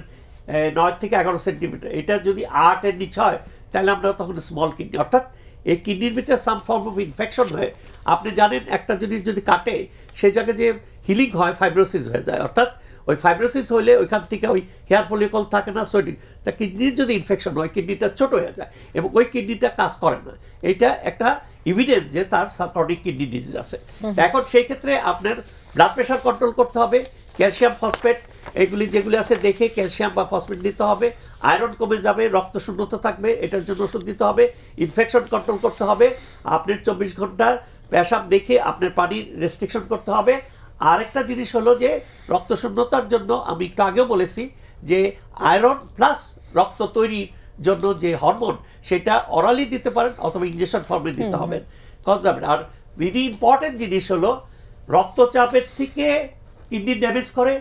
9 থেকে 11 সেন্টিমিটার, এটা যদি 8-এর নিচে হয় তাহলে আমরা তখন স্মল কিডনি, অর্থাৎ এই কিডনির ভিতরে সাম ফর্ম অফ ইনফেকশন হয়ে, আপনি জানেন একটা জিনিস যদি কাটে সেই জায়গায় যে হিলিং হয়, ফাইব্রোসিস হয়ে যায়, অর্থাৎ ওই ফাইব্রোসিস হলে ওইখান থেকে ওই হেয়ার ফলিকল থাকে না, সোয়েটিং, তা কিডনির যদি ইনফেকশন হয় কিডনিটা ছোট হয়ে যায় এবং ওই কিডনিটা কাজ করে না, এইটা একটা এভিডেন্স যে তার ক্রনিক কিডনি ডিজিজ আছে। এখন সেই ক্ষেত্রে আপনার ব্লাড প্রেশার কন্ট্রোল করতে হবে, ক্যালসিয়াম ফসফেট এগুলি যেগুলি আছে দেখে ক্যালসিয়াম বা ফসফেট দিতে হবে, আয়রন কমে যাবে, রক্ত শূন্যতা থাকবে, এটার জন্য ওষুধ দিতে হবে। ইনফেকশন কন্ট্রোল করতে হবে, আপনার 24 ঘন্টার পেশাব দেখে আপনার পানির রেস্ট্রিকশন করতে হবে। আরেকটা জিনিস হলো যে রক্ত শূন্যতার জন্য আমি একটু আগেও বলেছি যে আয়রন প্লাস রক্ত তৈরির জন্য যে হরমোন সেটা অরালি দিতে পারেন অথবা ইনজেকশন ফর্মে দিতে হবে, কনজার্ভেট। আর ভেরি ইম্পর্টেন্ট জিনিস হলো রক্তচাপের থেকে কিডনি ড্যামেজ করে,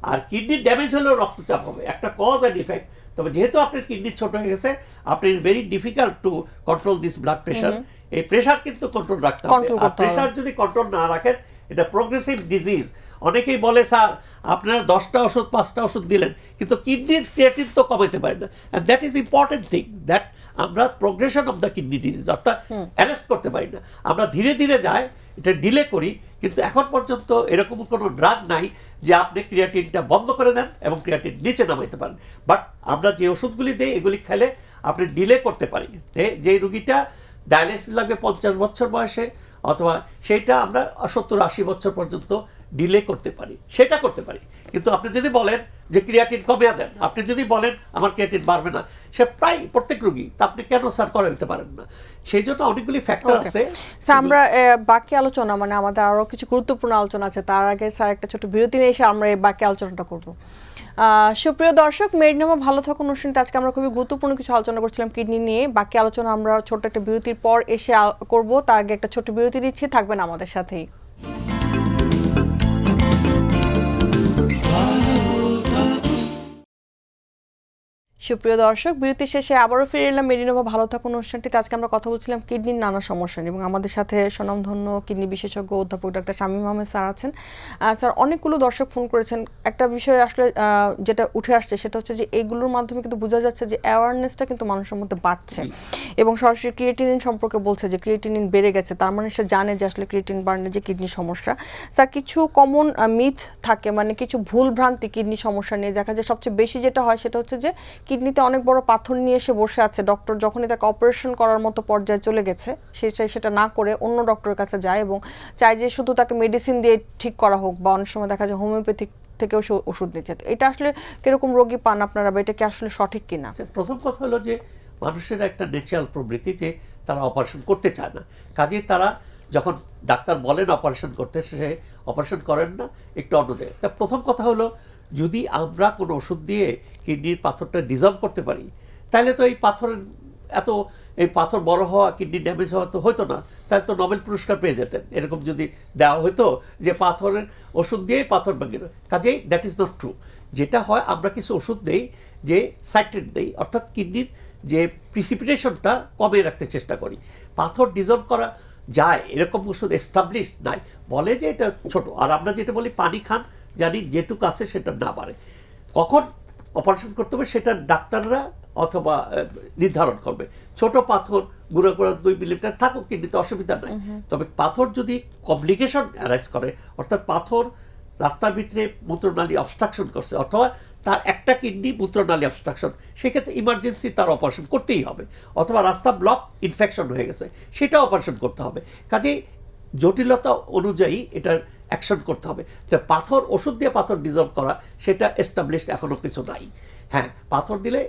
আর কিডনির ড্যামেজ হলেও রক্তচাপ হবে, একটা কজ অ্যান্ড ইফেক্ট। তবে যেহেতু আপনার কিডনি ছোট হয়ে গেছে, আপনি very difficult to control this blood pressure. এই প্রেশার কিন্তু কন্ট্রোল রাখতে হবে, আর প্রেশার যদি কন্ট্রোল না রাখেন এটা প্রোগ্রেসিভ ডিজিজ। অনেকেই বলে স্যার আপনারা 10টা ওষুধ 5টা ওষুধ দিলেন কিন্তু কিডনির ক্রিয়েটিন তো কমাতে পারেন না, and that is important thing, that আমরা progression of the kidney disease অর্থাৎ অ্যারেস্ট করতে পারি না। আমরা ধীরে ধীরে যাই, এটা ডিলে করি, কিন্তু এখন পর্যন্ত এরকম কোনো ড্রাগ নাই যে আপনি ক্রিয়েটিনটা বন্ধ করে দেন এবং ক্রিয়েটিন নিচে নামাইতে পারেন। বাট আমরা যে ওষুধগুলি দিই এগুলি খেলে আপনি ডিলে করতে পারি। যে রুগীটা ডায়ালিসিস লাগবে 50 বছর বয়সে, অথবা সেইটা আমরা 70-80 বছর পর্যন্ত ডিলে করতে পারি, সেটা করতে পারি। কিন্তু আপনি যদি বলেন যে ক্রিয়েটিন কমিয়ে দেন, আপনি যদি বলেন আমার ক্রিয়েটিন বাড়বে না, সে প্রায় প্রত্যেক রোগী, তা আপনি কেন স্যার করে দিতে পারেন না? সেই জন্য অনেকগুলি ফ্যাক্টর আছে। আমরা বাকি আলোচনা মানে আমাদের আরো কিছু গুরুত্বপূর্ণ আলোচনা আছে, তার আগে স্যার একটা ছোট বিরতি নিয়ে এসে আমরা এই বাকি আলোচনাটা করব। সুপ্রিয় দর্শক, মেরিনোভা ভালো থাকুন অনুষ্ঠানটা আজকে আমরা খুবই গুরুত্বপূর্ণ কিছু আলোচনা করছিলাম কিডনি নিয়ে। বাকি আলোচনা আমরা ছোট একটা বিরতির পর এসে করব, তার আগে একটা ছোট বিরতি দিচ্ছি, থাকবেন আমাদের সাথেই। সুপ্রিয় দর্শক, বিরতি শেষে আবারও ফিরে এলাম মেরিনোভা ভালো থাকুন অনুষ্ঠানটিতে। আজকে আমরা কথা বলছিলাম কিডনির নানা সমস্যা নিয়ে, এবং আমাদের সাথে স্বনামধন্য কিডনি বিশেষজ্ঞ অধ্যাপক ডাক্তার শামীম আহমেদ স্যার আছেন। স্যার, অনেকগুলো দর্শক ফোন করেছেন। একটা বিষয় আসলে যেটা উঠে আসছে সেটা হচ্ছে যে এইগুলোর মাধ্যমে কিন্তু বোঝা যাচ্ছে যে অ্যাওয়ারনেসটা কিন্তু মানুষের মধ্যে বাড়ছে, এবং সরাসরি ক্রিয়েটিনিন সম্পর্কে বলছে যে ক্রিয়েটিনিন বেড়ে গেছে, তার মানে সে জানে যে আসলে ক্রিয়েটিন বাড়লে যে কিডনি সমস্যা। স্যার, কিছু কমন মিথ থাকে, মানে কিছু ভুল ভ্রান্তি কিডনি সমস্যা নিয়ে। দেখা যায় সবচেয়ে বেশি যেটা হয় সেটা হচ্ছে যে কিডনিতে অনেক বড় পাথর নিয়ে এসে বসে আছে, ডক্টর যখনই তাকে অপারেশন করার মতো পর্যায়ে চলে গেছে সেটা না করে অন্য ডক্টরের কাছে যায় এবং চায় যে শুধু তাকে মেডিসিন দিয়ে ঠিক করা হোক, বা অনেক সময় দেখা যায় হোমিওপ্যাথিক থেকেও ওষুধ নিচ্ছে। তো এটা আসলে কিরকম রোগী পান আপনারা, বা এটা কি আসলে সঠিক কিনা? প্রথম কথা হলো যে মানুষের একটা ন্যাচারাল প্রবৃত্তি যে তারা অপারেশন করতে চায় না, কাজেই তারা যখন ডাক্তার বলেন অপারেশন করতে, সে অপারেশন করেন না, একটু অন্য জায়গায়। তা প্রথম কথা হলো, যদি আমরা কোনো ওষুধ দিয়ে কিডনির পাথরটা ডিজলভ করতে পারি, তাহলে তো এই পাথর বড় হওয়া, কিডনি ড্যামেজ হওয়া তো হতো না, তাহলে তো নোবেল পুরস্কার পেয়ে যেতেন। এরকম যদি দেওয়া হতো যে পাথরের ওষুধ দিয়ে পাথর ভেঙে দেয়, কাজেই দ্যাট ইজ নট ট্রু। যেটা হয়, আমরা কিছু ওষুধ দেই যে সাইট্রেট দেই, অর্থাৎ কিডনির যে প্রিসিপিটেশনটা কমে রাখতে চেষ্টা করি। পাথর ডিজলভ করা যায় এরকম ওষুধ এস্টাবলিশড নাই, বলে যে এটা ছোট। আর আমরা যেটা বলি পানি খান, জানি যেটুকু আছে সেটা না বাড়ে। কখন অপারেশন করতে হবে সেটা ডাক্তাররা অথবা নির্ধারণ করবে। ছোট পাথর গুঁড়ো 2 মিলিমিটার থাকুক, কিডনিতে অসুবিধা নাই। তবে পাথর যদি কমপ্লিকেশন অ্যারাইজ করে, অর্থাৎ পাথর রাস্তার ভিতরে মূত্রনালী অবস্ট্রাকশন করছে, অথবা তার একটা কিডনি মূত্রনালী অবস্ট্রাকশন, সেক্ষেত্রে ইমার্জেন্সি তার অপারেশন করতেই হবে। অথবা রাস্তা ব্লক, ইনফেকশন হয়ে গেছে, সেটা অপারেশন করতে হবে। কাজেই জটিলতা অনুযায়ী এটার অ্যাকশন করতে হবে। তো পাথর, ওষুধ দিয়ে পাথর ডিজলভ করা, সেটা এস্টাবলিশড এখনও কিছু নাই। হ্যাঁ, পাথর দিলে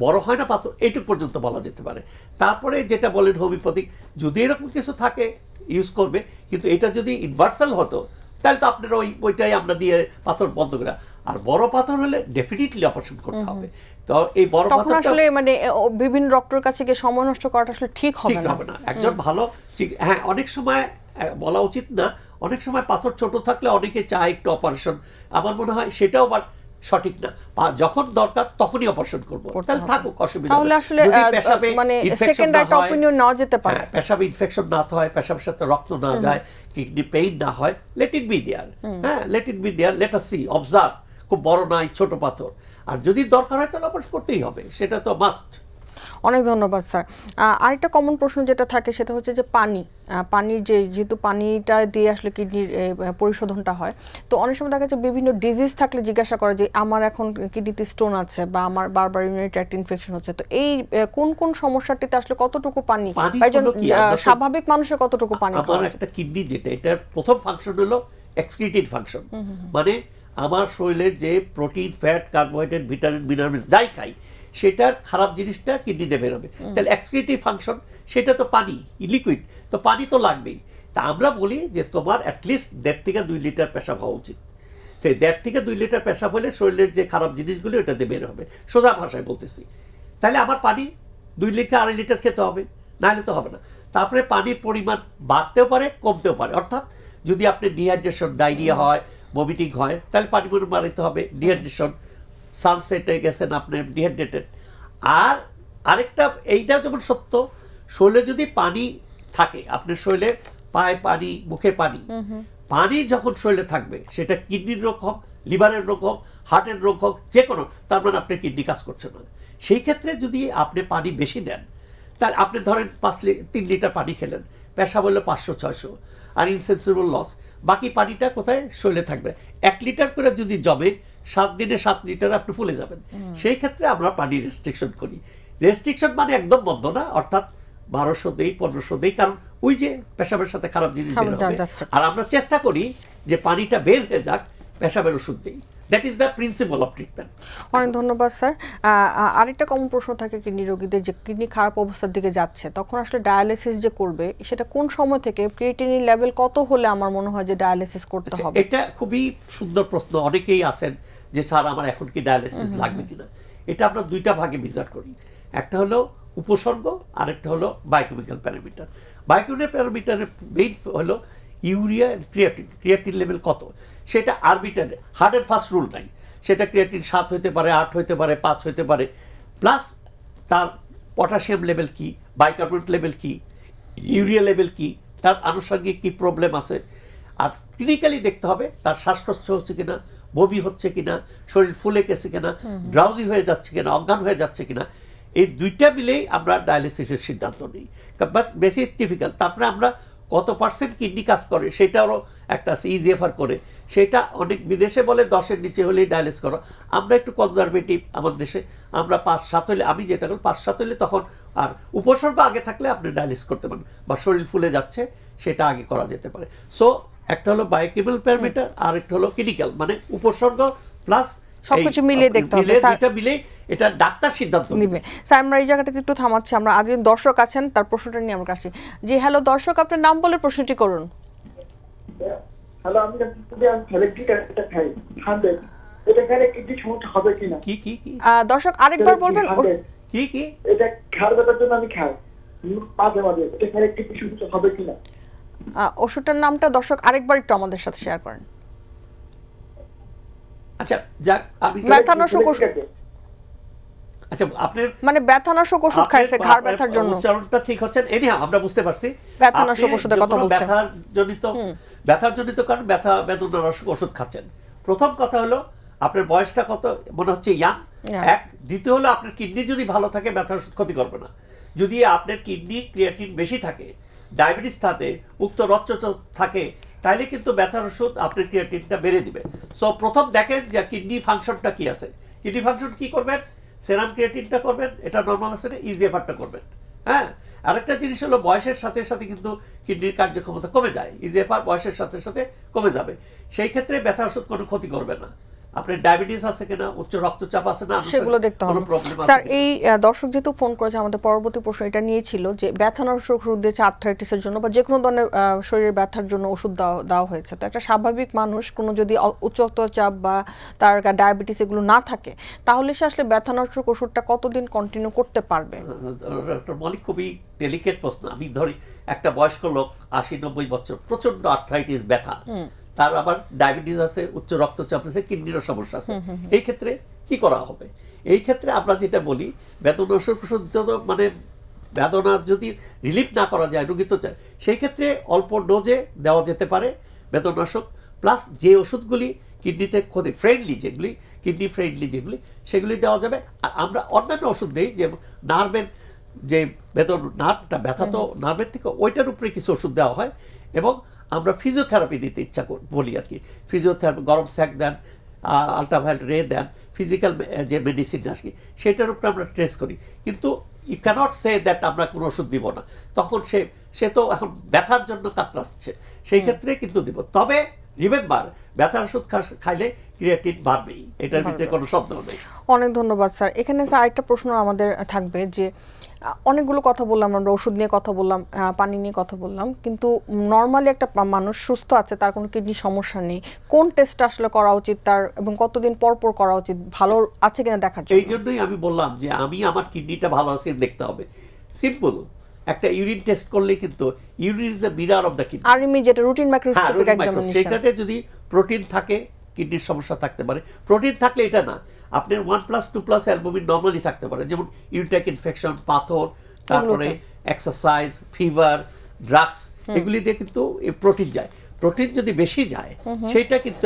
বড় হয় না পাথর, এইটুকু পর্যন্ত বলা যেতে পারে। তারপরে যেটা বলেন হোমিওপ্যাথিক, যদি এরকম কিছু থাকে ইউজ করবে, কিন্তু এটা যদি ইউনিভার্সাল হতো তাহলে তো আপনার ওইটাই আমরা দিয়ে পাথর বন্ধ করে। আর বড় পাথর হলে ডেফিনেটলি অপারেশন করতে হবে। তো এই বড় পাথর আসলে মানে বিভিন্ন ডক্টরের কাছে গিয়ে সময় নষ্ট করাটা আসলে ঠিক হবে না। একজন ভালো, হ্যাঁ, অনেক সময় বলা উচিত না, অনেক সময় পাথর ছোট থাকলে অনেকে চায় একটু অপারেশন। আমার মনে হয় সেটাও আবার সঠিক না। যখন দরকার তখনই অপারেশন করব, তাহলে থাকুক, অসুবিধা নেই। তাহলে আসলে মানে সেকেন্ড একটা অপিনিয়ন নাও যেতে পারে। পেশাবে ইনফেকশন না হয়, পেশাবের সাথে রক্ত না যায়, কিডনি পেইন না হয়, লেট ইট বি দেয়ার। হ্যাঁ, let it be there, let us see, observe. খুব বড় নাই, ছোট পাথর, আর যদি দরকার হয় তাহলে অপারেশন করতেই হবে, সেটা তো মাস্ট। অনেক ধন্যবাদ স্যার। আরেকটা কমন প্রশ্ন যেটা থাকে সেটা হচ্ছে যে পানির যেহেতু পানিটা দিয়ে আসলে কিডনির পরিশোধনটা হয়, তো অনেক সময় দেখা যাচ্ছে বিভিন্ন ডিজিজ থাকলে জিজ্ঞাসা করে যে আমার এখন কিডনিতে স্টোন আছে বা আমার বারবার ইউরিনারি ট্র্যাক্ট ইনফেকশন হচ্ছে, তো এই কোন সমস্যাটিতে আসলে কতটুকু পানি, স্বাভাবিক মানুষের কতটুকু পানি? আমার একটা কিডনি যেটা, এটার প্রথম ফাংশন হলো এক্সক্রিটিভ ফাংশন, মানে আমার শরীরের যে protein, fat, carbohydrate, vitamin, minerals যাই খাই, সেটার খারাপ জিনিসটা কিডনিতে বেরোবে। তাহলে এক্সক্রিটিভ ফাংশন সেটা তো পানি, লিকুইড, তো পানি তো লাগবেই। তা আমরা বলি যে তোমার অ্যাটলিস্ট 1.5 থেকে 2 লিটার পেশাব হওয়া উচিত। সেই 1.5 থেকে 2 লিটার পেশাব হলে শরীরের যে খারাপ জিনিসগুলো ওটাতে বের হবে, সোজা ভাষায় বলতেছি। তাহলে আমার পানি 2 লিটার 2.5 লিটার খেতে হবে, নাহলে তো হবে না। তারপরে পানির পরিমাণ বাড়তেও পারে কমতেও পারে, অর্থাৎ যদি আপনি ডিহাইড্রেশন, ডায়রিয়া হয়, ভমিটিং হয়, তাহলে পানি পরিমাণ বাড়াতে হবে। ডিহাইড্রেশন, সানসেটে গেছেন আপনি ডিহাইড্রেটেড। আর আরেকটা, এইটা যেমন সত্য, শরীরে যদি পানি থাকে, আপনার শরীরে পায়ে পানি, মুখে পানি, পানি যখন শরীরে থাকবে, সেটা কিডনির রোগ হোক, লিভারের রোগ হোক, হার্টের রোগ হোক, যে কোনো, তার মানে আপনার কিডনি কাজ করছে না। সেই ক্ষেত্রে যদি আপনি পানি বেশি দেন, তাহলে আপনি ধরেন 3 লিটার পানি খেলেন, পেশাব হলো 500-600, আর ইনসেন্সিবল লস, বাকি পানিটা কোথায়? শরীরে থাকবে। 1 লিটার করে যদি জমে, 7 দিনে 7 লিটার আপনি ফুলে যাবেন। সেই ক্ষেত্রে আমরা পানি রেস্ট্রিকশন করি। রেস্ট্রিকশন মানে একদম বন্ধ না, অর্থাৎ 1200 দেই, 1500 দেই, কারণ ওই যে পেশাবের সাথে খারাপ জিনিস বের হবে। আর আমরা চেষ্টা করি যে পানিটা বের হয়ে যাক, পেশাবের ওষুধ দিই। That is the principal of treatment. অনেক ধন্যবাদ স্যার। আরেকটা কমন প্রশ্ন থাকে কিডনি রোগীদের, যে কিডনি খারাপ অবস্থার দিকে যাচ্ছে, তখন আসলে ডায়ালিসিস যে করবে, সেটা কোন সময় থেকে, ক্রিয়েটিনিন লেভেল কত হলে আমার মনে হয় যে ডায়ালিসিস করতে হবে? এটা খুবই সুন্দর প্রশ্ন। অনেকেই আছেন যে স্যার আমার এখন কি ডায়ালিসিস লাগবে কিনা। এটা আমরা 2টা ভাগে মেজার করি। একটা হলো উপসর্গ, আরেকটা হলো বায়োকেমিক্যাল প্যারামিটার। বায়োকেমিক্যাল প্যারামিটারের মেইন হলো ইউরিয়া, ক্রিয়েটিন। ক্রিয়েটিন লেভেল কত, সেটা আরবিটারে, হার্ড অ্যান্ড ফাস্ট রুল নাই। সেটা ক্রিয়েটিন 7 হতে পারে, 8 হতে পারে, 5 হতে পারে, প্লাস তার পটাশিয়াম লেভেল কি, বাইকার্বনেট লেভেল কি, ইউরিয়া লেভেল কি, তার আনুষঙ্গিক কি প্রবলেম আছে। আর ক্লিনিক্যালি দেখতে হবে তার শ্বাসকষ্ট হচ্ছে কিনা, বমি হচ্ছে কিনা, শরীর ফুলে গেছে কিনা, ড্রাউজি হয়ে যাচ্ছে কিনা, অজ্ঞান হয়ে যাচ্ছে কিনা। এই 2টা মিলেই আমরা ডায়ালিসিসের সিদ্ধান্ত নিই। বাট বেশি ডিফিকাল্ট। তারপরে আমরা কত পার্সেন্ট কিডনি কাজ করে সেটারও একটা আছে, ইজিএফআর করে। সেটা অনেক বিদেশে বলে 10-এর নিচে হলেই ডায়ালিস করো। আমরা একটু কনজারভেটিভ আমাদের দেশে, আমরা 5-7 হলে, আমি যেটা করি 5-7 হলে তখন, আর উপসর্গ আগে থাকলে আপনি ডায়ালিস করতে পারেন, বা শরীর ফুলে যাচ্ছে সেটা আগে করা যেতে পারে। সো একটা হলো বায়োকেমিক্যাল প্যারামিটার, আর একটা হলো ক্লিনিক্যাল, মানে উপসর্গ প্লাস সবকিছু মিলিয়ে দেখতে হবে। দুইটা মিলে এটা ডাক্তার সিদ্ধান্ত নিবে। স্যার আমরা এই জায়গাটাতে একটু থামাচ্ছি, আমরা আজ দর্শক আছেন, তার প্রশ্নটা নিয়ে আমরা আসছি। জি হ্যালো দর্শক, আপনার নাম বলে প্রশ্নটি করুন। হ্যালো, আমি ফ্যালেক্টিক অ্যাসিড খাই 100, এটা খেলে কিডনি সমস্যা হবে কিনা? কি কি কি দর্শক আরেকবার বলবেন। কি কি এটা ঘাড় ব্যথার জন্য আমি খাই মাঝে মাঝে, এটা খেলে কিডনি সমস্যা হবে কিনা? ওষুধটার নামটা দর্শক আরেকবার একটু আমাদের সাথে শেয়ার করেন। আচ্ছা যাক, আমি ব্যথানাশক ওষুধ, আচ্ছা আপনার মানে ব্যথানাশক ওষুধ খাইছে ঘাড় ব্যথার জন্য। উচ্চারণটা ঠিক হচ্ছে। এনিহাউ আমরা বুঝতে পারছি ব্যথানাশক ওষুধের কথা বলছেন। ব্যথার জনিত কারণ বেদনানাশক ওষুধ খাচ্ছেন। প্রথম কথা হলো আপনার বয়সটা কত, মনে হচ্ছে ইয়াং, এক। দ্বিতীয় হলো আপনার কিডনি যদি ভালো থাকে ব্যথার ওষুধ ক্ষতি করবে না। যদি আপনার কিডনি ক্রিয়েটিন বেশি থাকে, ডায়াবেটিস থাকে, উক্ত রক্তচাপ থাকে, তাইলে কিন্তু ব্যথার ওষুধ আপনার ক্রিয়েটিনটা বেড়ে দিবে। সো প্রথম দেখেন যে কিডনি ফাংশনটা কি আছে। কিডনি ফাংশন কি করবেন? সেরাম ক্রিয়েটিনটা করবেন, এটা নর্মাল আছে না, ইজিএফআরটা করবেন। হ্যাঁ, আরেকটা জিনিস হলো বয়সের সাথে সাথে কিন্তু কিডনির কার্যক্ষমতা কমে যায়, ইজিএফআর বয়সের সাথে সাথে কমে যাবে। সেই ক্ষেত্রে ব্যথা ওষুধ কোনো ক্ষতি করবে না। আপনার ডায়াবেটিস আছে কিনা, উচ্চ রক্তচাপ আছে না, সেগুলো দেখতে হবে। স্যার এই দর্শক যেহেতু ফোন করেছে, আমাদের পরবর্তী প্রশ্ন এটা নিয়ে ছিল যে ব্যথানাশক ওষুধ দিয়েছে আর্থ্রাইটিসের জন্য বা যে কোনো ধরনের শরীরের ব্যথার জন্য ওষুধ দেওয়া হয়েছে। তো একটা স্বাভাবিক মানুষ কোনো যদি উচ্চ রক্তচাপ বা তার ডায়াবেটিস এগুলো না থাকে, তাহলে সে আসলে ব্যথানাশক ওষুধটা কতদিন কন্টিনিউ করতে পারবে? মলিক খুবই ডেলিকেট প্রশ্ন। আমি ধরি একটা বয়স্ক লোক 80-90 বছর, প্রচন্ড আর্থ্রাইটিস ব্যথা, তার আবার ডায়াবেটিস আছে, উচ্চ রক্তচাপ আছে, কিডনিরও সমস্যা আছে। এই ক্ষেত্রে কি করা হবে? এই ক্ষেত্রে আমরা যেটা বলি, বেদনানাশক ওষুধ মানে বেদনার যদি রিলিফ না করা যায়, রোগী তো চায়, সেই ক্ষেত্রে অল্প ডোজে দেওয়া যেতে পারে বেদনানাশক। প্লাস যে ওষুধগুলি কিডনিতে ক্ষতি ফ্রেন্ডলি, যেগুলি কিডনি ফ্রেন্ডলি যেগুলি, সেগুলি দেওয়া যাবে। আর আমরা অন্যান্য ওষুধ দিই, যে নার্ভের যে নার্ভটা ব্যথা, তো নার্ভের থেকে ওইটার উপরে কিছু ওষুধ দেওয়া হয়। এবং আমরা ফিজিওথেরাপি দিতে ইচ্ছা বলি আর কি। ফিজিওথেরাপি, গরম স্যাক দেন, আল্ট্রাভায়োলেট রে দেন, ফিজিক্যাল যে মেডিসিন আসি সেটার উপরে আমরা ট্রেস করি। কিন্তু ইউ ক্যানট সে দ্যাট আমরা কোনো ওষুধ দিব না, তখন সে তো এখন ব্যথার জন্য কাতরাচ্ছে, সেই ক্ষেত্রে কিন্তু দিব। তবে রিমেম্বার ব্যথার ওষুধ খাইলে ক্রিয়েটিন বাড়বেই, এটার ভিতরে কোনো সন্দেহ নেই। অনেক ধন্যবাদ স্যার। এখানে স্যার আরেকটা প্রশ্ন আমাদের থাকবে যে অনেকগুলো কথা বললাম, আমরা ওষুধ নিয়ে কথা বললাম, পানি নিয়ে কথা বললাম, কিন্তু নর্মালি একটা মানুষ সুস্থ আছে, তার কোনো কিডনি সমস্যা নেই, কোন টেস্ট আসলে করা উচিত তার এবং কতদিন পর পর করা উচিত ভালো আছে কিনা দেখার জন্য? এই জন্যই আমি বললাম যে আমি আমার কিডনিটা ভালো আছে দেখতে হবে। সিম্পল একটা ইউরিন টেস্ট করলে কিন্তু urine is the mirror of the kidney. RME যেটা রুটিন মাইক্রোস্কোপিক এক্সামিনেশন, সেটাতে যদি প্রোটিন থাকে কিডনির সমস্যা থাকতে পারে। প্রোটিন থাকলে এটা না, আপনার 1+2+ অ্যালবুমিন নর্মালি থাকতে পারে, যেমন ইউরিটাইক ইনফেকশন, পাথর, তারপরে এক্সারসাইজ, ফিভার, ড্রাগস, এগুলি দিয়ে কিন্তু প্রোটিন যায়। প্রোটিন যদি বেশি যায় সেটা কিন্তু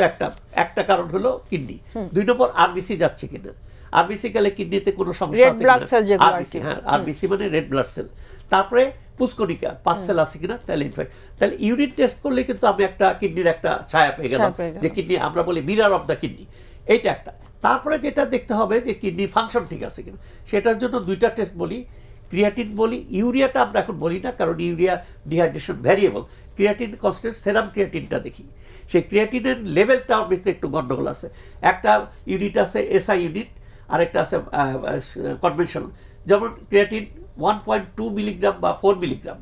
একটা কারণ হলো কিডনি। 2 নম্বর আরবিসি যাচ্ছে কিনা, আরবিসি গেলে কিডনিতে কোনো সমস্যা আছে কিনা, আরবিসি, হ্যাঁ আরবিসি মানে রেড ব্লাড সেল। তারপরে পুষ্করিকা 5 সেল আছে কিনা, তাহলে ইনফেক্ট, তাহলে ইউরিন টেস্ট করলে কিন্তু আমি একটা কিডনির একটা ছায়া পেয়ে গেলাম যে কিডনি, আমরা বলি মিরর অফ দ্য কিডনি, এইটা একটা। তারপরে যেটা দেখতে হবে যে কিডনির ফাংশন ঠিক আছে কিনা, সেটার জন্য 2টা টেস্ট বলি, ক্রিয়াটিন বলি, ইউরিয়াটা আমরা এখন বলি না কারণ urea dehydration variable, creatine constant, সেরাম ক্রিয়াটিনটা দেখি। সেই ক্রিয়াটিনের লেভেলটাও ভিতরে একটু গন্ডগোল আছে। একটা ইউনিট আছে এসআই ইউনিট, আরেকটা আছে কনভেনশনাল। যেমন ক্রিয়াটিন 1.2 মিলিগ্রাম বা 4 মিলিগ্রাম,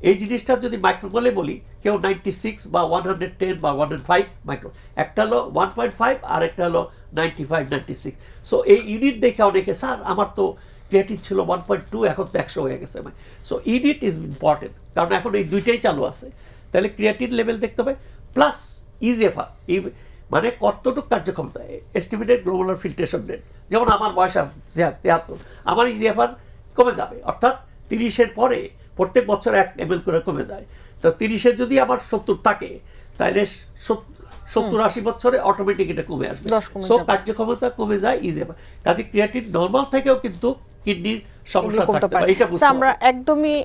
এই জিনিসটা যদি মাইক্রোমোলে বলি, কেউ 96 বা 110 বা 105 মাইক্রো, একটা হলো 1.5 আর একটা হলো 95, 96। সো এই ইউনিট দেখে অনেকে, স্যার আমার তো ক্রিয়াটিন ছিল 1.2, এখন তো 100 হয়ে গেছে। সো ইউনিট ইজ ইম্পর্টেন্ট, কারণ এখন এই দুইটাই চালু আছে। তাহলে ক্রিয়াটিন লেভেল দেখতে হবে, প্লাস ইজিএফআর, মানে কতটুকু কার্যক্ষমতা, এস্টিমেটেড গ্লোমেরুলার ফিল্ট্রেশন রেট। যেমন আমার বয়স 73, আমার ইজিএফআর কমে যাবে, অর্থাৎ 30-এর পরে প্রত্যেক বছর 1 ml করে কমে যায়। তো 30-এ যদি আমার 70 থাকে, তাহলে 70-80 বছরে অটোমেটিক এটা কমে আসবে। সো কার্যক্ষমতা কমে যায় ইজিএফআর। কাজে ক্রিয়াটিন নর্মাল থেকেও কিন্তু কিডনির সমস্যা থাকতে পারে, এটা বুঝতে হবে। আমরা একদমই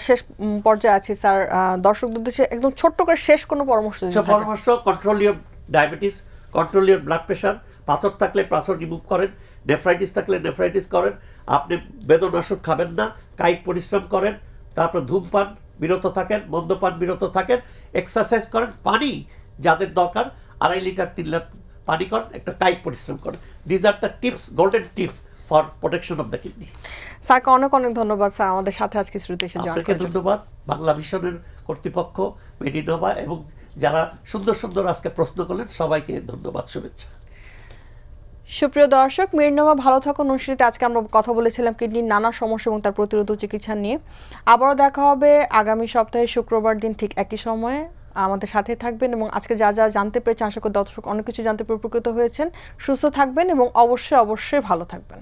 শেষ পর্যায়ে আছি স্যার, দর্শকদের উদ্দেশ্যে একদম ছোট্ট করে শেষ কোনো পরামর্শ দিতে চাই? পরামর্শ, control your diabetes, control your blood pressure, পাথর থাকলে পাথর রিমুভ করেন, নেফ্রাইটিস থাকলে নেফ্রাইটিস করেন, আপনি বেদনাশক খাবেন না, কায়িক পরিশ্রম করেন, তারপর ধূমপান বিরত থাকেন, মদ্যপান বিরত থাকেন, এক্সারসাইজ করেন, পানি যাদের দরকার 2.5 লিটার 3 লিটার পানি করেন, একটা কায়িক পরিশ্রম করেন। These are the tips, golden tips for protection of the kidney. স্যারকে অনেক অনেক ধন্যবাদ স্যার আমাদের সাথে আজকে শ্রুতি এসে জয়েন আপনাকে করার জন্য। ধন্যবাদ, বাংলা ভিশনের কর্তৃপক্ষ, মেডিনোভা এবং যারা সুন্দর সুন্দর আজকে প্রশ্ন করলেন, সবাইকে ধন্যবাদ, শুভেচ্ছা। সুপ্রিয় দর্শক, মেরিনোভা ভালো থাকুন অনুষ্ঠানে আজকে আমরা কথা বলেছিলাম কিডনির নানা সমস্যা এবং তার প্রতিরোধ চিকিৎসা নিয়ে। আবারও দেখা হবে আগামী সপ্তাহে শুক্রবার দিন ঠিক একই সময়ে। আমাদের সাথে থাকবেন এবং আজকে যা যা জানতে পেরেছেন, আশা করি দর্শক অনেক কিছু জানতে পেরে উপকৃত হয়েছেন। সুস্থ থাকবেন এবং অবশ্যই ভালো থাকবেন।